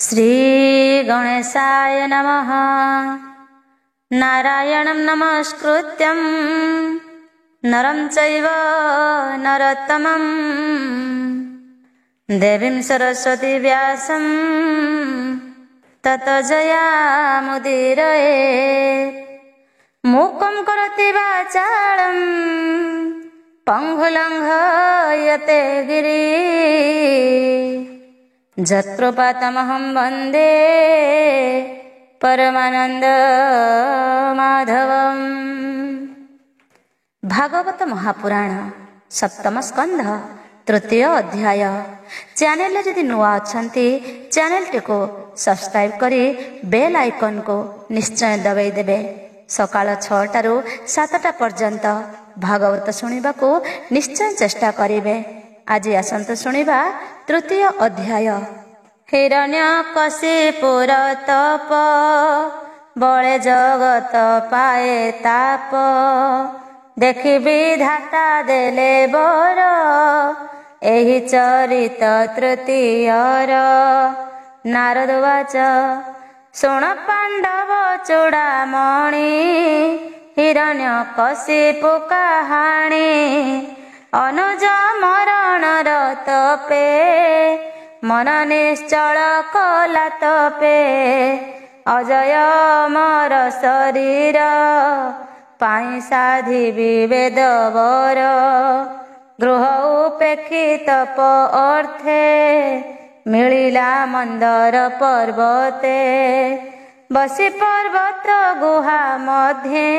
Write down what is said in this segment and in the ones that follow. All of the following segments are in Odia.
श्री गणेशाय नमः। नारायणं नमस्कृत्यं नरं चैव नरोत्तमं देवीं सरस्वती व्यासं ततो जयामुदीरयेत्। मूकं करोति वाचालं पङ्गुलङ्घयते गिरिं जत्कृपातमहं वन्दे परमानंद माधवम्। भागवत महापुराण सप्तम स्कंध तृतीय अध्याय। चैनल जदि नुआ अछंती चैनल को सब्सक्राइब करी बेल आइकन को निश्चय दबाई देबे। सकाळ 6टा रु 7टा पर्यंत भागवत शुणिबा को निश्चय चेष्टा करिवे। आज आसंत शुणिबा तृतीय अध्याय। हिरण्यकशिपुर तप बळे जगत पाए ताप, देखि विधाता देले बर एहि चरित तृतीयर। नारद वाच शुण पांडव चूड़ामणि, हिरण्यकशिपु कहाणी। अनुज मरणर तपे मन निश्चल कला तपे, अजय अमर शरीर पाई साधि विवेद वर। गृह उपेक्षित तप अर्थे मिलिला मंदर पर्वते। बसी पर्वत गुहा मध्ये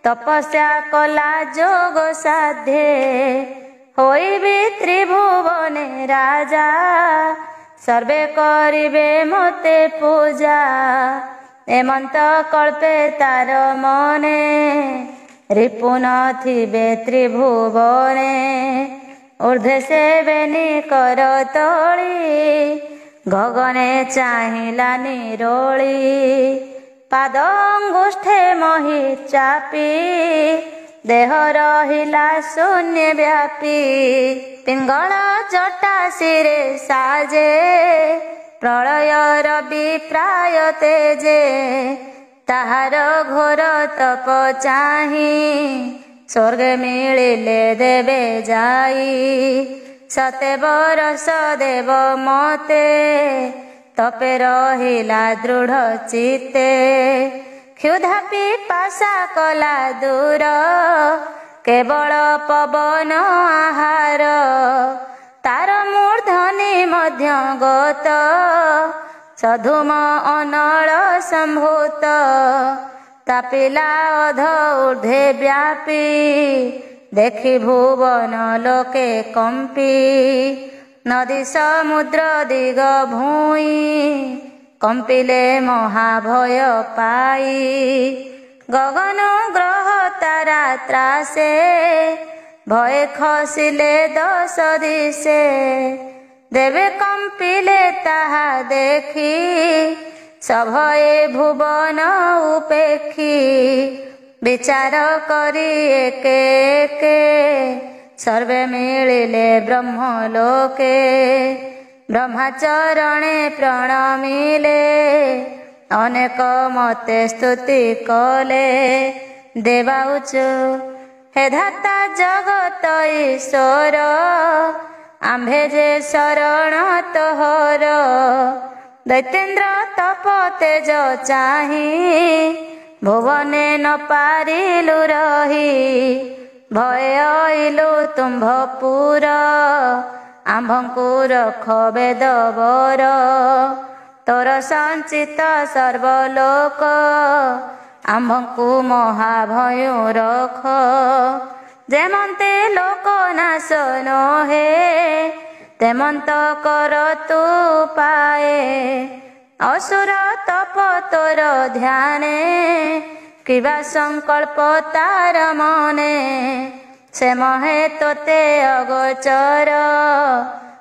तपस्या कला जोग साध्ये। होइबे त्रिभुवने राजा सर्वे करिबे मते पूजा। एमंत कल्पे तार मने रिपुन थिबे त्रिभुवने। ऊर्ध्वे सेवेनी कर तोली गगने चाहिला निरोली। पाद अंगुष्ठे मोहि चापी देह रहिला शून्य व्यापी। पिंगल जटा शिरे साजे प्रलय रवि प्राय तेजे। ताहार घोर तप चाही स्वर्ग मिलिले देवे जाई। सते बरस देव मते तपे रहिला दृढ़ चित्ते। क्षुधा पिपासा कला दूर केवल पवन आहार। तार मूर्धनि मध्य गत सधुम अनल संभूत। तापिला अध ऊर्ध्वे व्यापी देखि भुवन लोके कंपी। नदी समुद्र दिग भूई कंपिले महाभय पाई। गगन ग्रह तारा त्रासे भय खसिले 10 दिशे। देवे कंपिले ताहा देखी सभये भुवन उपेक्षी। विचार करी एके एके सर्वे मिलिले ब्रह्मलोके। ब्रह्मचरणे प्रणमिले अनेक मते स्तुति कले। देवाउच हे धाता जगत ईश्वर आम्भे जे शरण तोहर। दैतेन्द्र तप तेज चाही भुवने न पारिलु रही। भय अइलु तुम्भपुर आम्भଙ୍କୁ रख वेद वर। तोर संचित सर्वलोक आम्भଙ୍କୁ महाभय रख। जेमंते लोक नाश न हे तेमंत कर तू पाए। असुर तप तोर ध्याने किबा संकल्प तार मने। से महे तोते अगोचर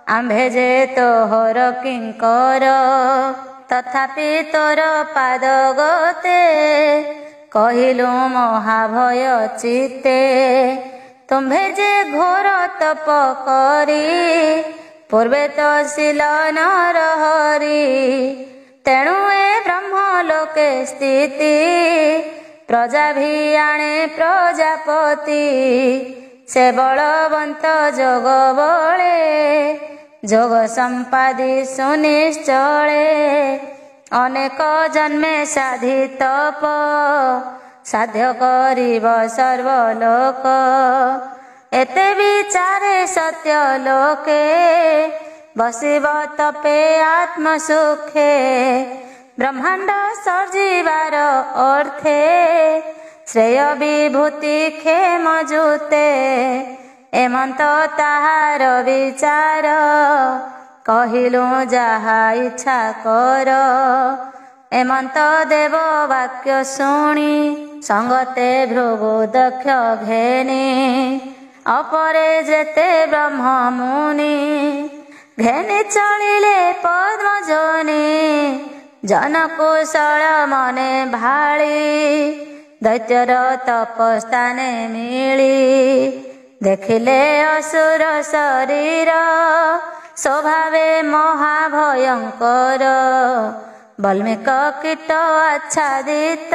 आम्भे जे तोहर किंकर। तथापि तोर पाद गते कहिलु महाभय चित्ते। तुम्भे जे घोर तप करी ପୂର୍ବେ ତ ଶିଲ ନରହରି ତେଣୁ ଏ ବ୍ରହ୍ମ ଲୋକେ ସ୍ଥିତି ପ୍ରଜା ଭିଆଣେ ପ୍ରଜାପତି ସେ ବଳବନ୍ତ ଯୋଗ ବଳେ ଯୋଗ ସମ୍ପାଦି ସୁନିଶ୍ଚଳେ ଅନେକ ଜନ୍ମେ ସାଧି ତପ ସାଧ୍ୟ କରିବ ସର୍ବଲୋକ ଏତେ ବିଚାରେ ସତ୍ୟ ଲୋକେ ବସିବ ତପେ ଆତ୍ମ ସୁଖେ ବ୍ରହ୍ମାଣ୍ଡ ସର୍ଜିବାର ଅର୍ଥେ ଶ୍ରେୟ ବିଭୂତି କ୍ଷେମ ଜୁତେ ଏମନ୍ତ ତାହାର ବିଚାର କହିଲୁ ଯାହା ଇଚ୍ଛା କର ଏମନ୍ତ ଦେବ ବାକ୍ୟ ଶୁଣି ସଙ୍ଗତେ ଭୃଗୁ ଦକ୍ଷ ଘେନି ଅପରେ ଯେତେ ବ୍ରହ୍ମ ମୁନି ଘେନି ଚଳିଲେ ପଦ୍ମ ଯୋନି ଜନକୁଶଳ ମନେ ଭାଳି ଦୈତ୍ୟର ତପସ୍ଥାନେ ମିଳି ଦେଖିଲେ ଅସୁର ଶରୀର ସ୍ୱଭାବେ ମହାଭୟଙ୍କର ବଲ୍ମିକ କୀଟ ଆଚ୍ଛାଦିତ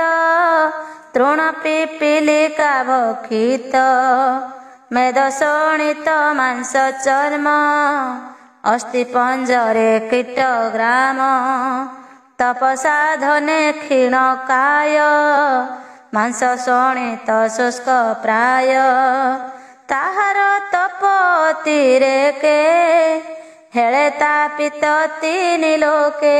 ତୃଣ ପିପିଲିକା ଭକ୍ଷିତ ମେଦ ଶୋଣିତ ମାଂସ ଚର୍ମ ଅସ୍ଥି ପଞ୍ଜରେ କୀଟ ଗ୍ରାମ ତପସାଧନେ କ୍ଷୀଣ କାୟ ମାଂସ ଶୋଣିତ ଶୁଷ୍କ ପ୍ରାୟ ତାହାର ତପ ଅତିରେକେ ହେଳେ ତାପିତ ତିନି ଲୋକେ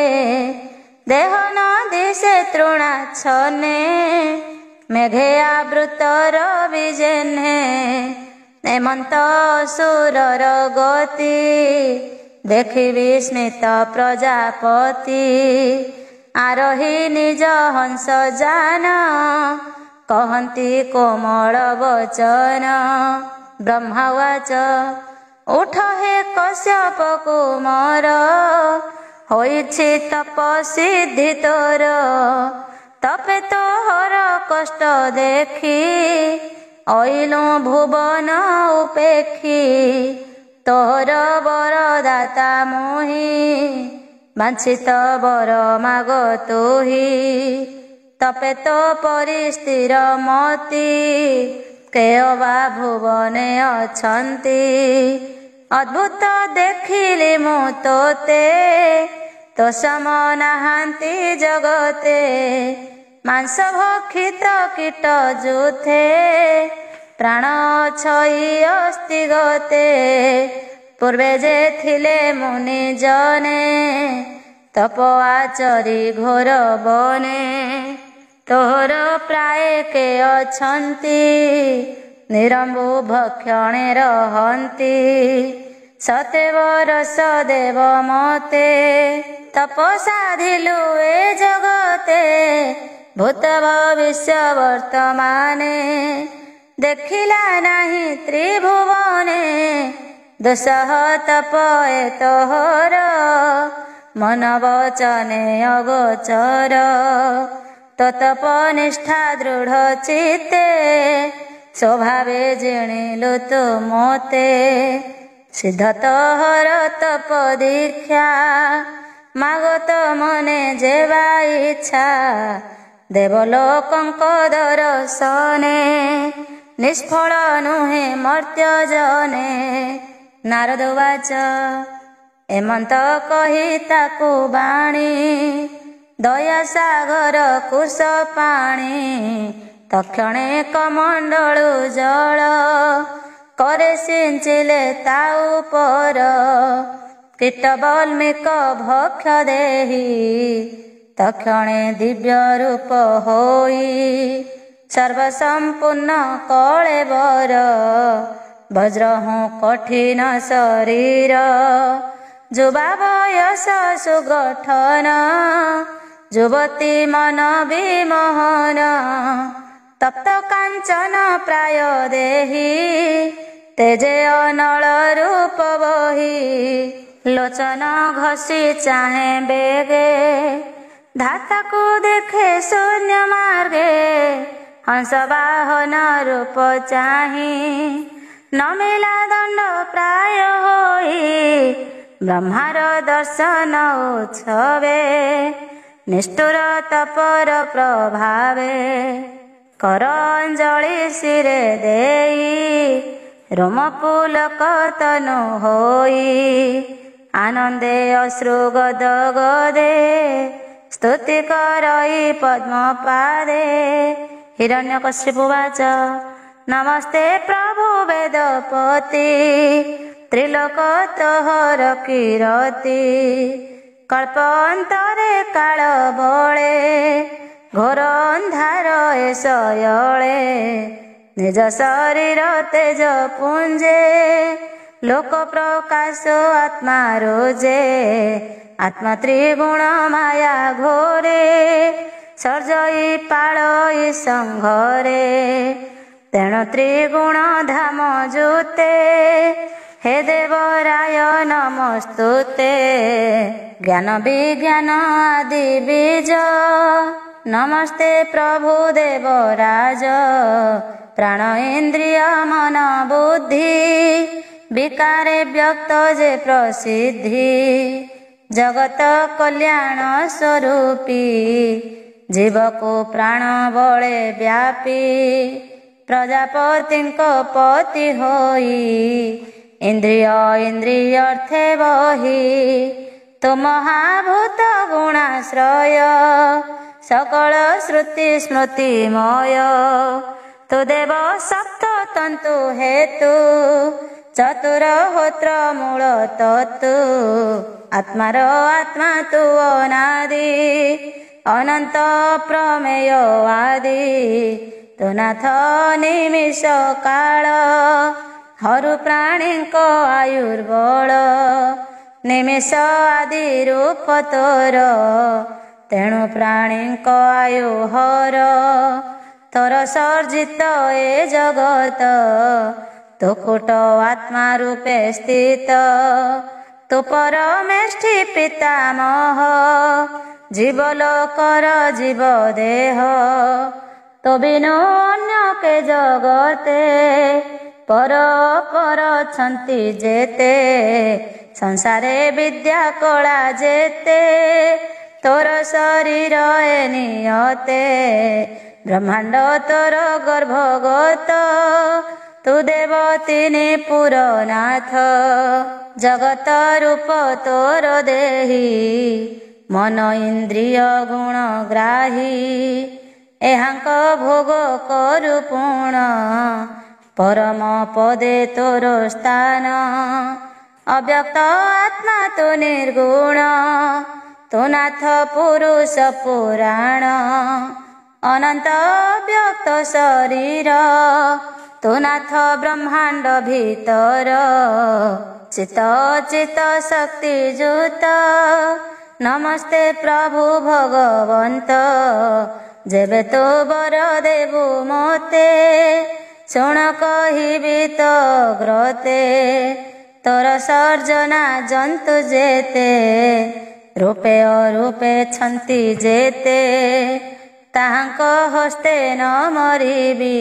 ଦେହ ନ ଦିଶେ ତୃଣାଚ୍ଛନେ ମେଘେ ଆବୃତ ରବି ଜେହ୍ନେ ଏମନ୍ତ ଅସୁରର ଗତି ଦେଖି ବିସ୍ମିତ ପ୍ରଜାପତି ଆରୋହି ନିଜ ହଂସ ଯାନ କହନ୍ତି କୋମଳ ବଚନ ବ୍ରହ୍ମାୱାଚ ଉଠ ହେ କଶ୍ୟପ କୁମାର ହୋଇଛି ତପସିଦ୍ଧି ତୋର ତପେ ତୋହର କଷ୍ଟ ଦେଖି ଅଇଲୁ ଭୁବନ ଉପେକ୍ଷୀ ତୋହର ବରଦାତା ମୁହିଁ ବାଞ୍ଛିତ ବର ମାଗ ତୁହି ତପେ ତ ପରି ସ୍ଥିର ମତି କେଅବା ଭୁବନେ ଅଛନ୍ତି ଅଦ୍ଭୁତ ଦେଖିଲି ମୁଁ ତୋତେ ତୋ ସମ ନାହାନ୍ତି ଜଗତେ ମାଂସ ଭକ୍ଷିତ କୀଟ ଯୁଥେ ପ୍ରାଣ ଛଇ ଅସ୍ତି ଗତେ ପୂର୍ବେ ଯେ ଥିଲେ ମୁନି ଜନେ ତପ ଆଚରି ଘୋର ବନେ ତୋହର ପ୍ରାୟ କେ ଅଛନ୍ତି ନିରମ୍ବୁ ଭକ୍ଷଣେ ରହନ୍ତି ସତେ ବରଷ ଦେବ ମତେ ତପ ସାଧିଲୁ ଏ ଜଗତେ ଭୂତ ଭବିଷ୍ୟ ବର୍ତ୍ତମାନେ ଦେଖିଲା ନାହିଁ ତ୍ରିଭୁବନେ ଦୁଃସହ ତପ ଏ ତୋହର ମନ ବଚନେ ଅଗୋଚର ତପ ନିଷ୍ଠା ଦୃଢ଼ ଚିତେ ସ୍ୱଭାବେ ଜିଣିଲୁ ତୁ ମତେ ସିଦ୍ଧ ତୋହର ତପ ଦୀକ୍ଷା ମାଗତ ମନେ ଯେବା ଇଚ୍ଛା ଦେବଲୋକଙ୍କ ଦର୍ଶନେ ନିଷ୍ଫଳ ନୁହେଁ ମର୍ତ୍ତ୍ୟ ଜନେ ନାରଦ ଉବାଚ ଏମନ୍ତ କହି ତାକୁ ବାଣୀ ଦୟା ସାଗର କୁଶ ପାଣି ତକ୍ଷଣେ କମଣ୍ଡଳୁ ଜଳ करे सिंचिले ता उपर कीट बल्मिक भक्ष देहि तक्षणे दिव्य रूप होई सर्वसंपूर्ण कलेवर वज्रहु कठिन शरीर जुबा बयस सुगठन युवती मन विमोहन तप्त कांचन प्राय देहि तेजे अनल रूप बही लोचन घसी चाहे बेगे धाता को देखे शून्य मार्गे हंस वाहन रूप चाही न मिला दंड प्राय होई ବ୍ରହ୍ମାର ଦର୍ଶନ ଉତ୍ସବେ ନିଷ୍ଠୁର ତପର ପ୍ରଭାବେ କର ଅଞ୍ଜଳି ଶିରେ ଦେଇ ରୋମ ପୁଲକ ତନୁ ହୋଇ ଆନନ୍ଦେ ଅଶ୍ରୁ ଗଦ ଗଦେ ସ୍ତୁତି କରଇ ପଦ୍ମ ପାଦେ। ହିରଣ୍ୟକଶ୍ୟପ ଉବାଚ ନମସ୍ତେ ପ୍ରଭୁ ବେଦପତି ତ୍ରିଲୋକ ତୋହର କୀରତି କଳ୍ପ ଅନ୍ତରେ କାଳ ବଳେ ଘୋର ଅନ୍ଧାର ଏସୟଳେ ନିଜ ଶରୀର ତେଜ ପୁଞ୍ଜେ ଲୋକ ପ୍ରକାଶ ଆତ୍ମା ରୋଜେ ଆତ୍ମା ତ୍ରିଗୁଣ ମାୟା ଘୋରେ ସର୍ଜଇ ପାଳଇ ସଂଘରେ ତେଣୁ ତ୍ରିଗୁଣ ଧାମ ଜୁତେ ହେ ଦେବରାୟ ନମସ୍ତୁତେ। ଜ୍ଞାନ ବିଜ୍ଞାନ ଆଦି ବୀଜ ନମସ୍ତେ ପ୍ରଭୁ ଦେବରାଜ ପ୍ରାଣ ଇନ୍ଦ୍ରିୟ ମନ ବୁଦ୍ଧି ବିକାରେ ବ୍ୟକ୍ତ ଯେ ପ୍ରସିଦ୍ଧି ଜଗତ କଲ୍ୟାଣ ସ୍ୱରୂପୀ ଜୀବକୁ ପ୍ରାଣ ବଳେ ବ୍ୟାପୀ ପ୍ରଜାପତିଙ୍କ ପତି ହୋଇ ଇନ୍ଦ୍ରିୟ ଇନ୍ଦ୍ରିୟର୍ଥେ ବହି ତୁ ମହାଭୂତ ଗୁଣାଶ୍ରୟ ସକଳ ଶ୍ରୁତି ସ୍ମୃତିମୟ ତୁ ଦେବ ସପ୍ତ ତନ୍ତୁ ହେତୁ ଚତୁର ହୋତ୍ର ମୂଳ ତତୁ ଆତ୍ମାର ଆତ୍ମା ତୁ ଅନାଦି ଅନନ୍ତ ପ୍ରମେୟ ଆଦି ତୁ ନାଥ ନିମିଷ କାଳ ହରୁ ପ୍ରାଣୀଙ୍କ ଆୟୁର୍ବଳ ନିମିଷ ଆଦି ରୂପ ତୋର ତେଣୁ ପ୍ରାଣୀଙ୍କ ଆୟୁ ହର ତୋର ସର୍ଜିତ ଏ ଜଗତ ତୁ କୁଟ ଆତ୍ମା ରୂପେ ସ୍ଥିତ ତୁ ପରମେଷ୍ଠି ପିତାମହ ଜୀବଲୋକର ଜୀବ ଦେହ ତୋ ବିନୁ ଅନ୍ୟ କେ ଜଗତେ ପର ପର ଅଛନ୍ତି ଯେତେ ସଂସାରେ ବିଦ୍ୟା କଳା ଯେତେ ତୋର ଶରୀର ଏ ନିୟତେ ବ୍ରହ୍ମାଣ୍ଡ ତୋର ଗର୍ଭଗତ ତୁ ଦେବ ତିନି ପୁରନାଥ ଜଗତ ରୂପ ତୋର ଦେହି ମନ ଇନ୍ଦ୍ରିୟ ଗୁଣ ଗ୍ରାହୀ ଏହାଙ୍କ ଭୋଗ କରୁ ପୁଣ ପରମ ପଦେ ତୋର ସ୍ଥାନ ଅବ୍ୟକ୍ତ ଆତ୍ମା ତୁ ନିର୍ଗୁଣ ତୁ ନାଥ ପୁରୁଷ ପୁରାଣ ଅନନ୍ତ ବ୍ୟକ୍ତ ଶରୀର ତୁ ନାଥ ବ୍ରହ୍ମାଣ୍ଡ ଭିତର ଚିତ ଚିତ ଶକ୍ତି ଯୁତ ନମସ୍ତେ ପ୍ରଭୁ ଭଗବନ୍ତ ଯେବେ ତୁ ବର ଦେବୁ ମୋତେ ଶୁଣ କହିବି ତ ଗ୍ରତେ ତୋର ସର୍ଜନା ଜନ୍ତୁ ଯେତେ ରୂପେ ଅରୂପେ ଛନ୍ତି ଯେତେ ତାହାଙ୍କ ହସ୍ତେ ନ ମରିବି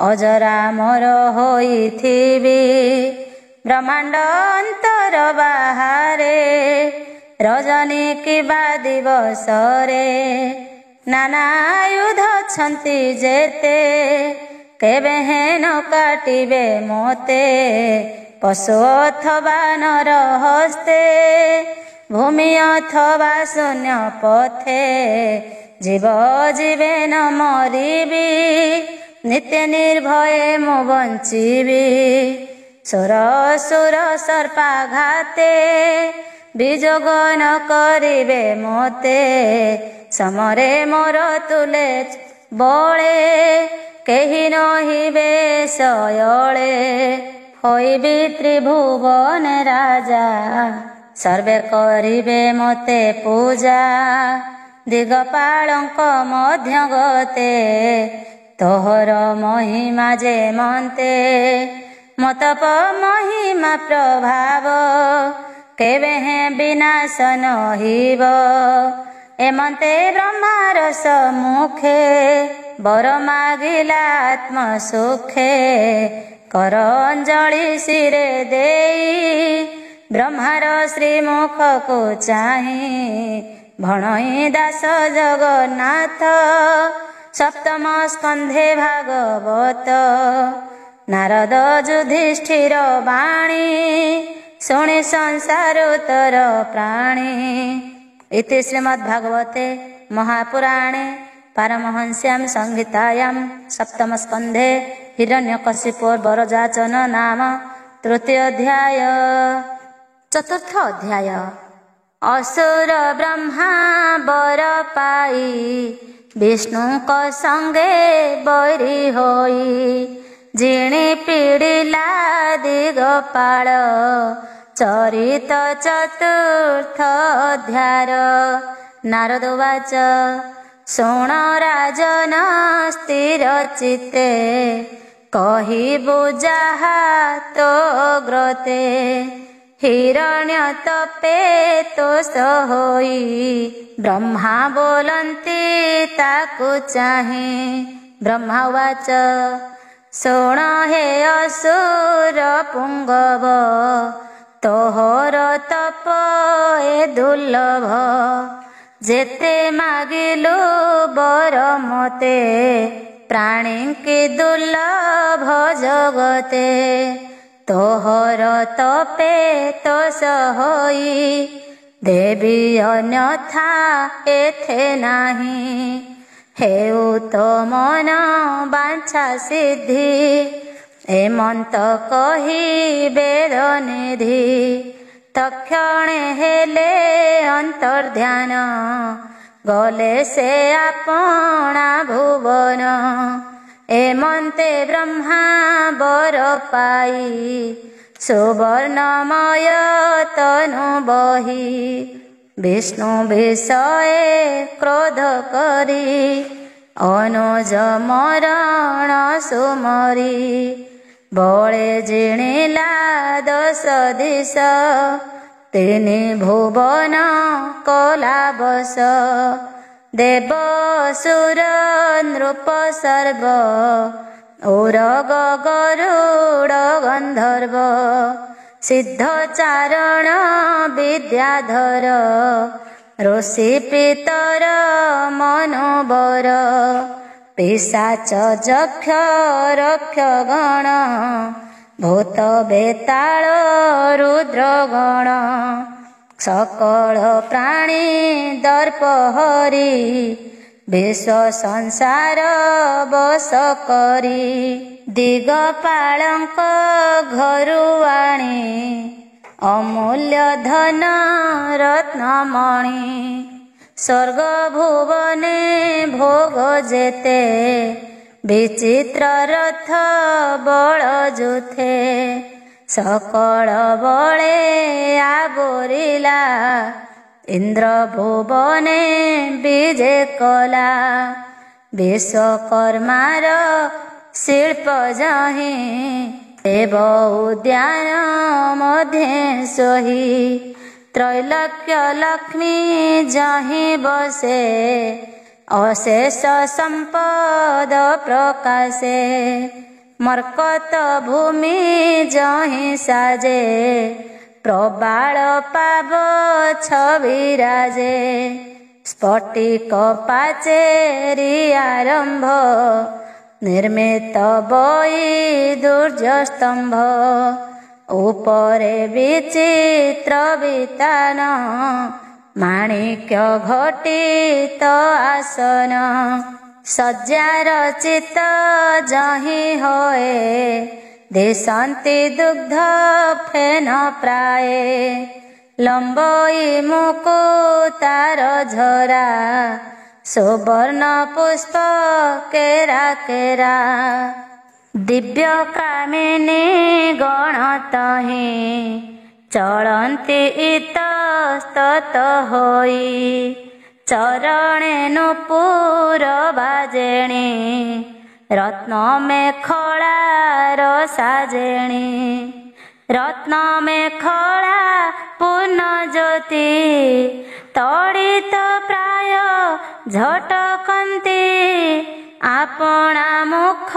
ଅଜରା ମୋର ହୋଇଥିବି ବ୍ରହ୍ମାଣ୍ଡ ଅନ୍ତର ବାହାରେ ରଜନୀ କିବା ଦିବସରେ ନାନା ଆୟୁଧ ଛନ୍ତି ଯେତେ କେବେ ହେନ କାଟିବେ ମୋତେ ପଶୁ ଅଥବା ନର ହସ୍ତେ ଭୂମି ଅଥବା ଶୂନ୍ୟ ପଥେ ଜୀବ ଜୀବେ ନ ମରିବି ନିତ୍ୟ ନିର୍ଭୟେ ମୁଁ ବଞ୍ଚିବି ସୁର ସୁର ସର୍ପାଘାତେ ବିଯୋଗ ନ କରିବେ ମୋତେ ସମରେ ମୋର ତୁଲେ ବଳେ କେହି ନହିବେ ଶୟଳେ ହୋଇବି ତ୍ରିଭୁବନ ରାଜା ସର୍ବେ କରିବେ ମୋତେ ପୂଜା ଦିଗପାଳଙ୍କ ମଧ୍ୟ ଗତେ ତୋହର ମହିମା ଯେ ମନ୍ତେ ମତପ ମହିମା ପ୍ରଭାବ କେବେ ହେଁ ବିନାଶ ନହିବ ଏମନ୍ତେ ବ୍ରହ୍ମାର ସମ୍ମୁଖେ ବର ମାଗିଲା ଆତ୍ମ ସୁଖେ କର ଅଞ୍ଜଳି ଶିରେ ଦେଇ ब्रह्मार श्रीमुख को चाहे भणई दास जगन्नाथ। सप्तम स्कंधे भागवत नारद युधिष्ठिर वाणी शुणे संसार उतर प्राणी। इति श्रीमद्भागवते महापुराणे पारमहंस्यां संहितायां सप्तम स्कंधे हिरण्यकशिपुर वरजाचन नाम तृतीय अध्याय। चतुर्थ अध्याय असुर ब्रह्मा वर पाई विष्णु को संगे बैरी होई। जिणी पीड़िला दिगपाल चरित चतुर्थ अध्याय। नारद उवाच शुण राजन स्थिर चित्ते कहिबु जाहा तो ग्रते। हिरण्य तपे तोष होई ब्रह्मा बोलन्ति ताकु चाहे। ब्रह्मा उवाच शुण हे असुर पुंगव तोहर तप ए दुर्लभ। जेते मागिलु बर मते प्राणी की दुर्लभ जगते। तोहर तपे तोष होई देवी अन्यथा एथे नाही। हेउ तो मन बांछा सिद्धि एमंत कही वेद निधि। तक्षणे हेले अंतर्ध्यान गले से आपना भुवन। एमंते ब्रह्मा वर पाई सुवर्णमय तनु बही। विष्णु विषये क्रोध करी अनुज मरण सुमरी। बळे जिणिला दश दिश तिनि भुवन कला बस। देव सुर नृप सर्व उरग गरुड गंधर्व। सिद्ध चारण विद्याधर ऋषि पितर मनोबर। पिशाच जक्ष रक्ष गण भूत बेताल रुद्र गण। सकल प्राणी दर्प हरि विश्व संसार बस करी। दिगपालंक घरु आणी अमूल्य धन रत्नमणि। स्वर्ग भुवने भोग जेते विचित्र रथ बल जुथे। सकल बळे आबोरिला इंद्र भुवने विजे कला। विश्वकर्मार शिल्प जहि देव उद्यान मध्ये सोही। त्रैलोक्य लक्ष्मी जहि बसे अशेष संपद प्रकाशे। मर्कत भूमि जहि साजे प्रबाल पाव छविराजे। स्फटिक पाचेरी आरंभ निर्मित बई दुर्जय स्तंभ। उपरे विचित्र वितान माणिक्य घटित आसन। सज्जार चित जहि होए दिशन्ति दुग्ध फेन प्राये। लंबई मुकुतार झरा सुवर्ण पुष्प केरा केरा। दिव्य कामिनी गण तहि चलन्ति इतस्तत होई। चरणे नुपुर बाजेणी रत्न मेखलार साजेणी। रत्न मेखला पूर्ण ज्योति तड़ित प्राय झटकन्ति। आपना मुख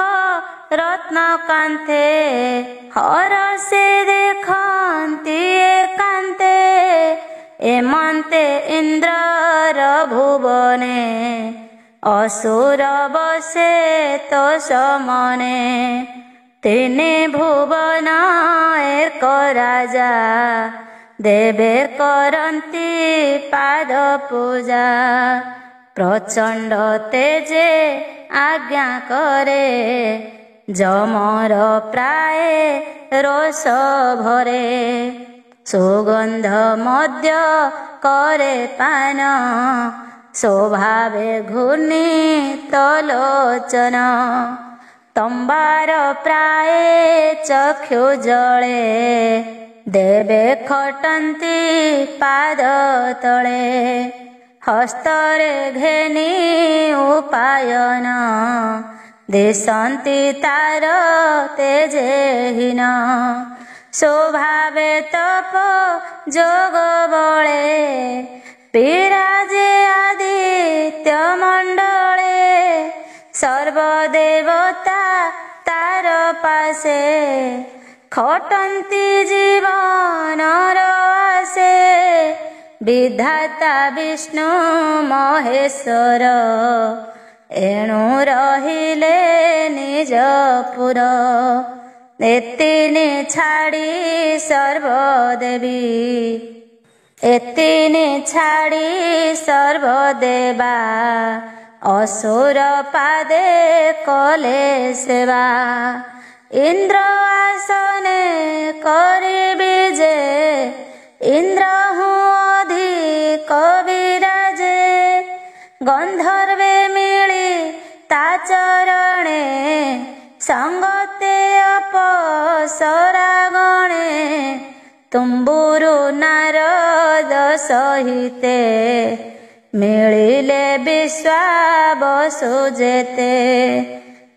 रत्न कांते हरसे देखन्ति एका। ଏମନ୍ତେ ଇନ୍ଦ୍ରର ଭୁବନେ ଅସୁର ବସେ ତୋ ସମନେ। ତିନି ଭୁବନ ଏକ ରାଜା ଦେବେ କରନ୍ତି ପାଦ ପୂଜା। ପ୍ରଚଣ୍ଡ ତେଜେ ଆଜ୍ଞା କରେ ଯମର ପ୍ରାୟ ରୋଷ ଭରେ। ସୁଗନ୍ଧ ମଧ୍ୟ କରେ ପାନ ସ୍ୱଭାବେ ଘୂର୍ଣ୍ଣିତ ଲୋଚନ। ତମ୍ବାର ପ୍ରାୟ ଚକ୍ଷୁ ଜଳେ ଦେବେ ଖଟନ୍ତି ପାଦ ତଳେ। ହସ୍ତରେ ଘେନି ଉପାୟନ ଦିଶନ୍ତି ତାର ତେଜେହୀନ। ସ୍ୱଭାବେ ତପ ଯୋଗ ବଳେ ବିରାଜେ ଆଦିତ୍ୟ ମଣ୍ଡଳେ। ସର୍ବଦେବତା ତାର ପାଶେ ଖଟନ୍ତି ଜୀବନର ଆଶେ। ବିଧାତା ବିଷ୍ଣୁ ମହେଶ୍ୱର ଏଣୁ ରହିଲେ ନିଜପୁର। ଏତିନି ଛାଡ଼ି ସର୍ବଦେବୀ ଏତିନି ଛାଡ଼ି ସର୍ବଦେବା ଅସୁର ପାଦେ କଲେ ସେବା। ଇନ୍ଦ୍ର ଆସନେ କରିବି ଯେ ଇନ୍ଦ୍ର ହୁଁ ଅଧିକ ବିରାଜେ। ଗନ୍ଧର୍ବେ ମିଳି ତା ଚରଣେ ସଙ୍ଗତେ ଅପସରା ଗଣେ। ତୁମ୍ବୁରୁ ନାରଦ ସହିତେ ମିଳିଲେ ବିଶ୍ୱାବସୁ ଯେତେ।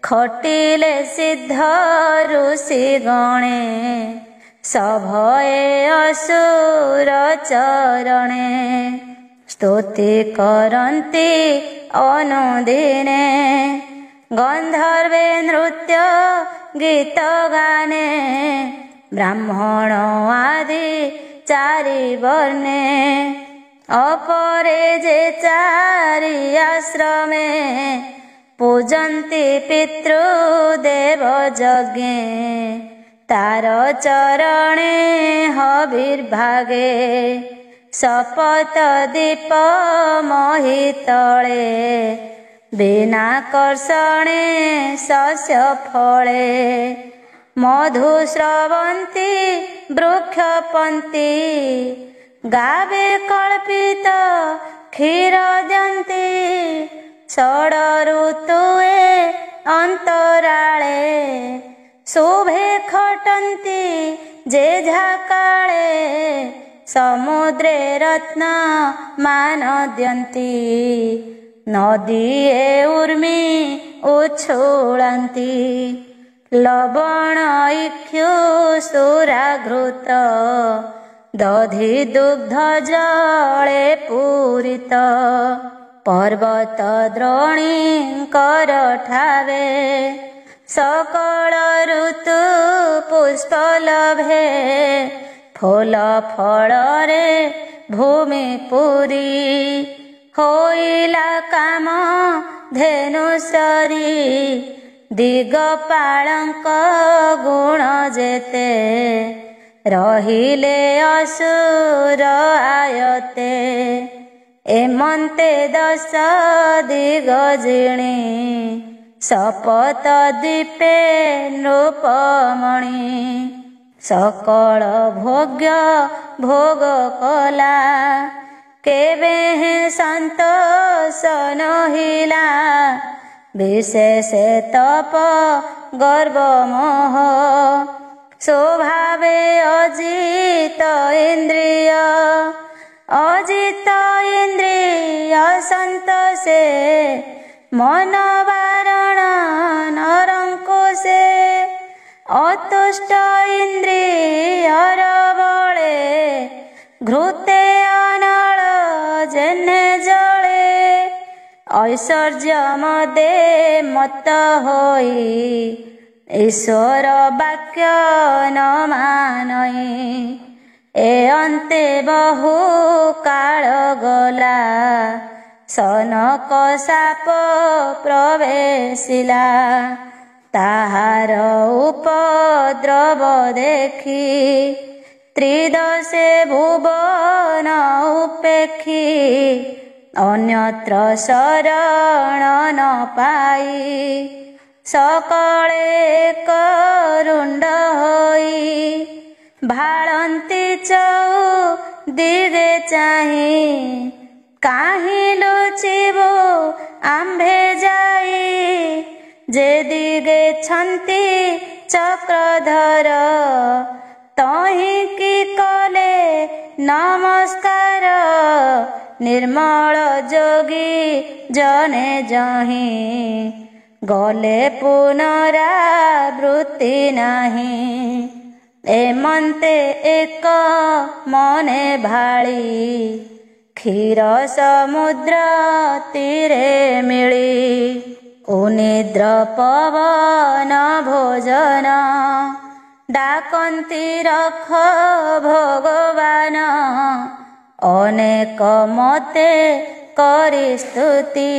ଖଟିଲେ ସିଦ୍ଧ ଋଷି ଗଣେ ସଭଏ ଅସୁର ଚରଣେ। ସ୍ତୁତି କରନ୍ତି ଅନୁଦିନେ ଗନ୍ଧର୍ବେ ନୃତ୍ୟ ଗୀତ ଗାନେ। ବ୍ରାହ୍ମଣ ଆଦି ଚାରି ବର୍ଣ୍ଣେ ଅପରେ ଯେ ଚାରି ଆଶ୍ରମେ। ପୂଜନ୍ତି ପିତୃଦେବ ଯଜ୍ଞେ ତାର ଚରଣେ ହବିର୍ଭାଗେ। ଶପଥ ଦୀପ ମହିତଳେ ବିନା କର୍ଷଣେ ଶସ୍ୟ ଫଳେ। ମଧୁ ସ୍ରବନ୍ତି ବୃକ୍ଷପନ୍ତି ଗାବେ କଳ୍ପିତ କ୍ଷୀର ଦିଅନ୍ତି। ଷଡ଼ ଋତୁଏ ଅନ୍ତରାଳେ ଶୁଭେ ଖଟନ୍ତି ଯେଝା କାଳେ। ସମୁଦ୍ରେ ରତ୍ନ ମାନ ଦିଅନ୍ତି ନଦୀଏ ଉର୍ମି ଉଛୁଳନ୍ତି। ଲବଣ ଇକ୍ଷୁ ସୁରାଘୃତ ଦଧି ଦୁଗ୍ଧ ଜଳେ ପୂରିତ। ପର୍ବତ ଦ୍ରୋଣୀଙ୍କର ଠାବେ ସକଳ ଋତୁ ପୁଷ୍ପ ଲଭେ। ଫୁଲ ଫଳରେ ଭୂମି ପୁରୀ ହୋଇଲା କାମ ଧେନୁସରି। ଦିଗପାଳଙ୍କ ଗୁଣ ଯେତେ ରହିଲେ ଅସୁର ଆୟତେ। ଏମନ୍ତେ ଦଶ ଦିଗ ଜିଣି ଶପଥ ଦୀପେ ନୃପମଣି। ସକଳ ଭୋଗ୍ୟ ଭୋଗ କଲା କେବେ ସନ୍ତୋଷ ନହିଲା। ବିଶେଷ ତପ ଗର୍ବ ମୋହ ସ୍ୱଭାବେ ଅଜିତ ଇନ୍ଦ୍ରିୟ। ଅଜିତ ଇନ୍ଦ୍ରିୟ ସନ୍ତୋଷେ ମନ ବାରଣ ନରଙ୍କୁଶେ। ଅତୁଷ୍ଟ ଇନ୍ଦ୍ରିୟର ବଳେ ଘୃତେ ଅନଳ ଯେନେ ଜଳେ। ଐଶ୍ୱର୍ଯ୍ୟ ମଦେ ମତ ହୋଇ ଈଶ୍ୱର ବାକ୍ୟ ନ ମାନଇ। ଏ ଅନ୍ତେ ବହୁ କାଳ ଗଲା, ସନକ ସାପ ପ୍ରବେଶିଲା। ତାହାର ଉପଦ୍ରବ ଦେଖି ତ୍ରିଦଶେ ଭୁବନ ଉପେକ୍ଷି, ଅନ୍ୟତ୍ର ଶରଣ ନ ପାଇ ସକଳେ କରୁଣ୍ଡ ହୋଇ, ଭାଳନ୍ତି ଚଉଦିଗେ ଚାହିଁ, କାହିଁ ଲୁଚିବୁ ଆମ୍ଭେ ଯାଇ। ଯେ ଦିଗେ ଛନ୍ତି ଚକ୍ରଧର, ତହିଁ କି କଲେ ନମସ୍କାର। ନିର୍ମଳ ଯୋଗୀ ଜନେ ଯହିଁ, ଗଲେ ପୁନରାବୃତ୍ତି ନାହିଁ। ଏମନ୍ତେ ଏକ ମନେ ଭାଳି, କ୍ଷୀର ସମୁଦ୍ର ତୀରେ ମିଳି। ଉନିଦ୍ର ପବନ ଭୋଜନ, ଡାକନ୍ତି ରଖ ଭଗବାନ। ଅନେକ ମତେ କରି ସ୍ତୁତି,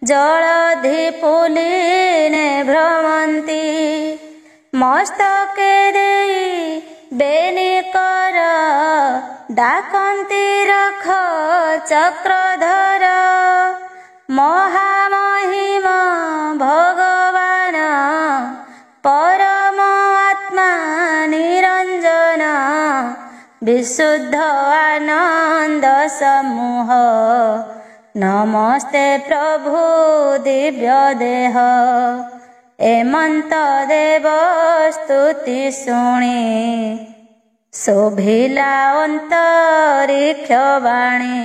ଜଳଧି ପୁଲିନେ ଭ୍ରମନ୍ତି। ମସ୍ତକେ ଦେଇ ବେନି କର, ଡାକନ୍ତି ରଖ ଚକ୍ରଧର। ମହାମହିମ ଭଗବାନ, ପରମ ଆତ୍ମା ନିରଞ୍ଜନ। ବିଶୁଦ୍ଧ ଆନନ୍ଦ ସମୂହ, ନମସ୍ତେ ପ୍ରଭୁ ଦିବ୍ୟ ଦେହ। ଏମନ୍ତ ଦେବ ସ୍ତୁତି ଶୁଣି, ଶୋଭିଲା ଅନ୍ତରିକ୍ଷ ବାଣୀ।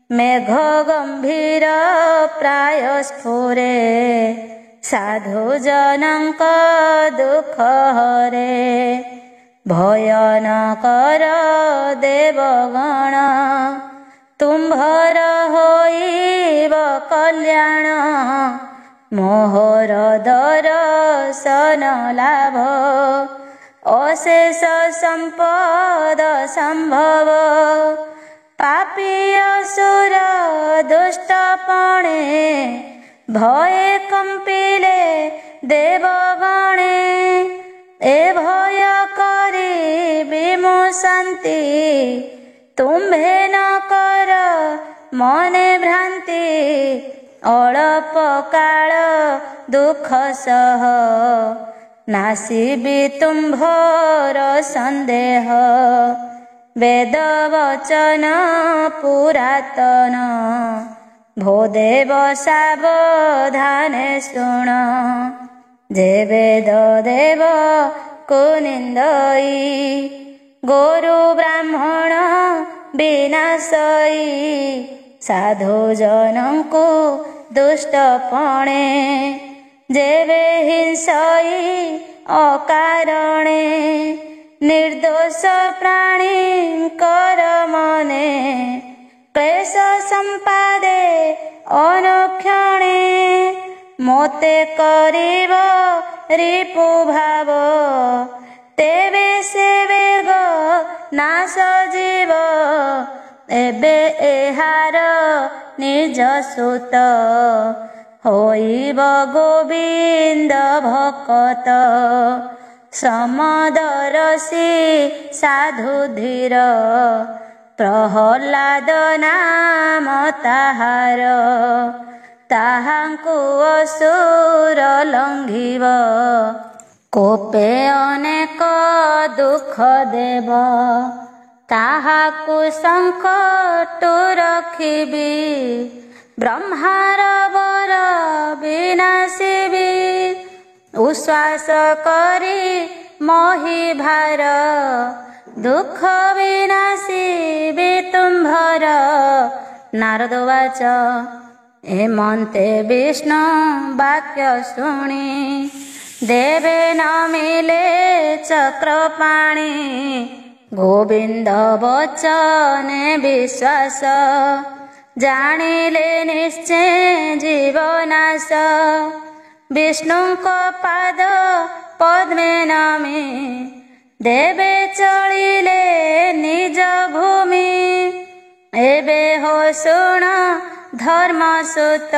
ମେଘ ଗମ୍ଭୀର ପ୍ରାୟ ସ୍ଫୁରେ, ସାଧୁ ଜନଙ୍କ ଦୁଃଖ ହରେ। ଭୟନକର ଦେବଗଣ, ତୁମ୍ଭର ହୋଇବ କଲ୍ୟାଣ। ମୋହର ଦର୍ଶନ ଲାଭ, ଅଶେଷ ସମ୍ପଦ ସମ୍ଭବ। ପାପୀ ଅସୁର ଦୁଷ୍ଟପଣେ, ଭୟେ କମ୍ପିଲେ ଦେବଗଣେ। ଏ ଭୟ କରିବି ମୁଁ ଶାନ୍ତି, ତୁମ୍ଭେ ନ କର ମନେ ଭ୍ରାନ୍ତି। ଅଳପ କାଳ ଦୁଃଖ ସହ, ନାସିବି ତୁମ୍ଭର ସନ୍ଦେହ। ବେଦ ବଚନ ପୁରାତନ, ଭୋ ଦେବ ସାବଧାନେ ଶୁଣ। ଯେ ବେଦ ଦେବ କୁ ନିନ୍ଦଇ, ଗୋରୁ ବ୍ରାହ୍ମଣ ବିନାଶଇ। ସାଧୁ ଜନଙ୍କୁ ଦୁଷ୍ଟପଣେ, ଯେବେ ହିଂସଇ ଅକାରଣେ। ନିର୍ଦୋଷ ପ୍ରାଣୀଙ୍କର ମନେ, କ୍ଲେଶ ସମ୍ପାଦେ ଅନୁକ୍ଷଣେ। ମୋତେ କରିବ ରିପୁ ଭାବ, ତେବେ ସେ ବେଗ ନାଶ ଯିବ। ଏବେ ଏହାର ନିଜ ସୁତ, ହୋଇବ ଗୋବିନ୍ଦ ଭକତ। ସମଦରସି ସାଧୁ ଧୀର, ପ୍ରହ୍ଲାଦ ନାମ ତାହାର। ତାହାଙ୍କୁ ଅସୁର ଲଙ୍ଘିବ, କୋପେ ଅନେକ ଦୁଃଖ ଦେବ। ତାହାକୁ ସଙ୍କଟୁ ରଖିବି, ବ୍ରହ୍ମାର ବର ବିନାଶିବି। ଉଶ୍ୱାସ କରି ମୋହି ଭାର, ଦୁଃଖ ବିନାଶିବି ତୁମ୍ଭର। ନାରଦ ବାଚ, ଏମନ୍ତେ ବିଷ୍ଣୁ ବାକ୍ୟ ଶୁଣି, ଦେବେ ନ ମିଳେ ଚକ୍ରପାଣି। ଗୋବିନ୍ଦ ବଚନେ ବିଶ୍ୱାସ, ଜାଣିଲେ ନିଶ୍ଚେ ଜୀବନାଶ। ବିଷ୍ଣୁଙ୍କ ପାଦ ପଦ୍ମେ ନମି, ଦେବେ ଚଳିଲେ ଏବେ ହୋ ଶୁଣ ଧର୍ମସୂତ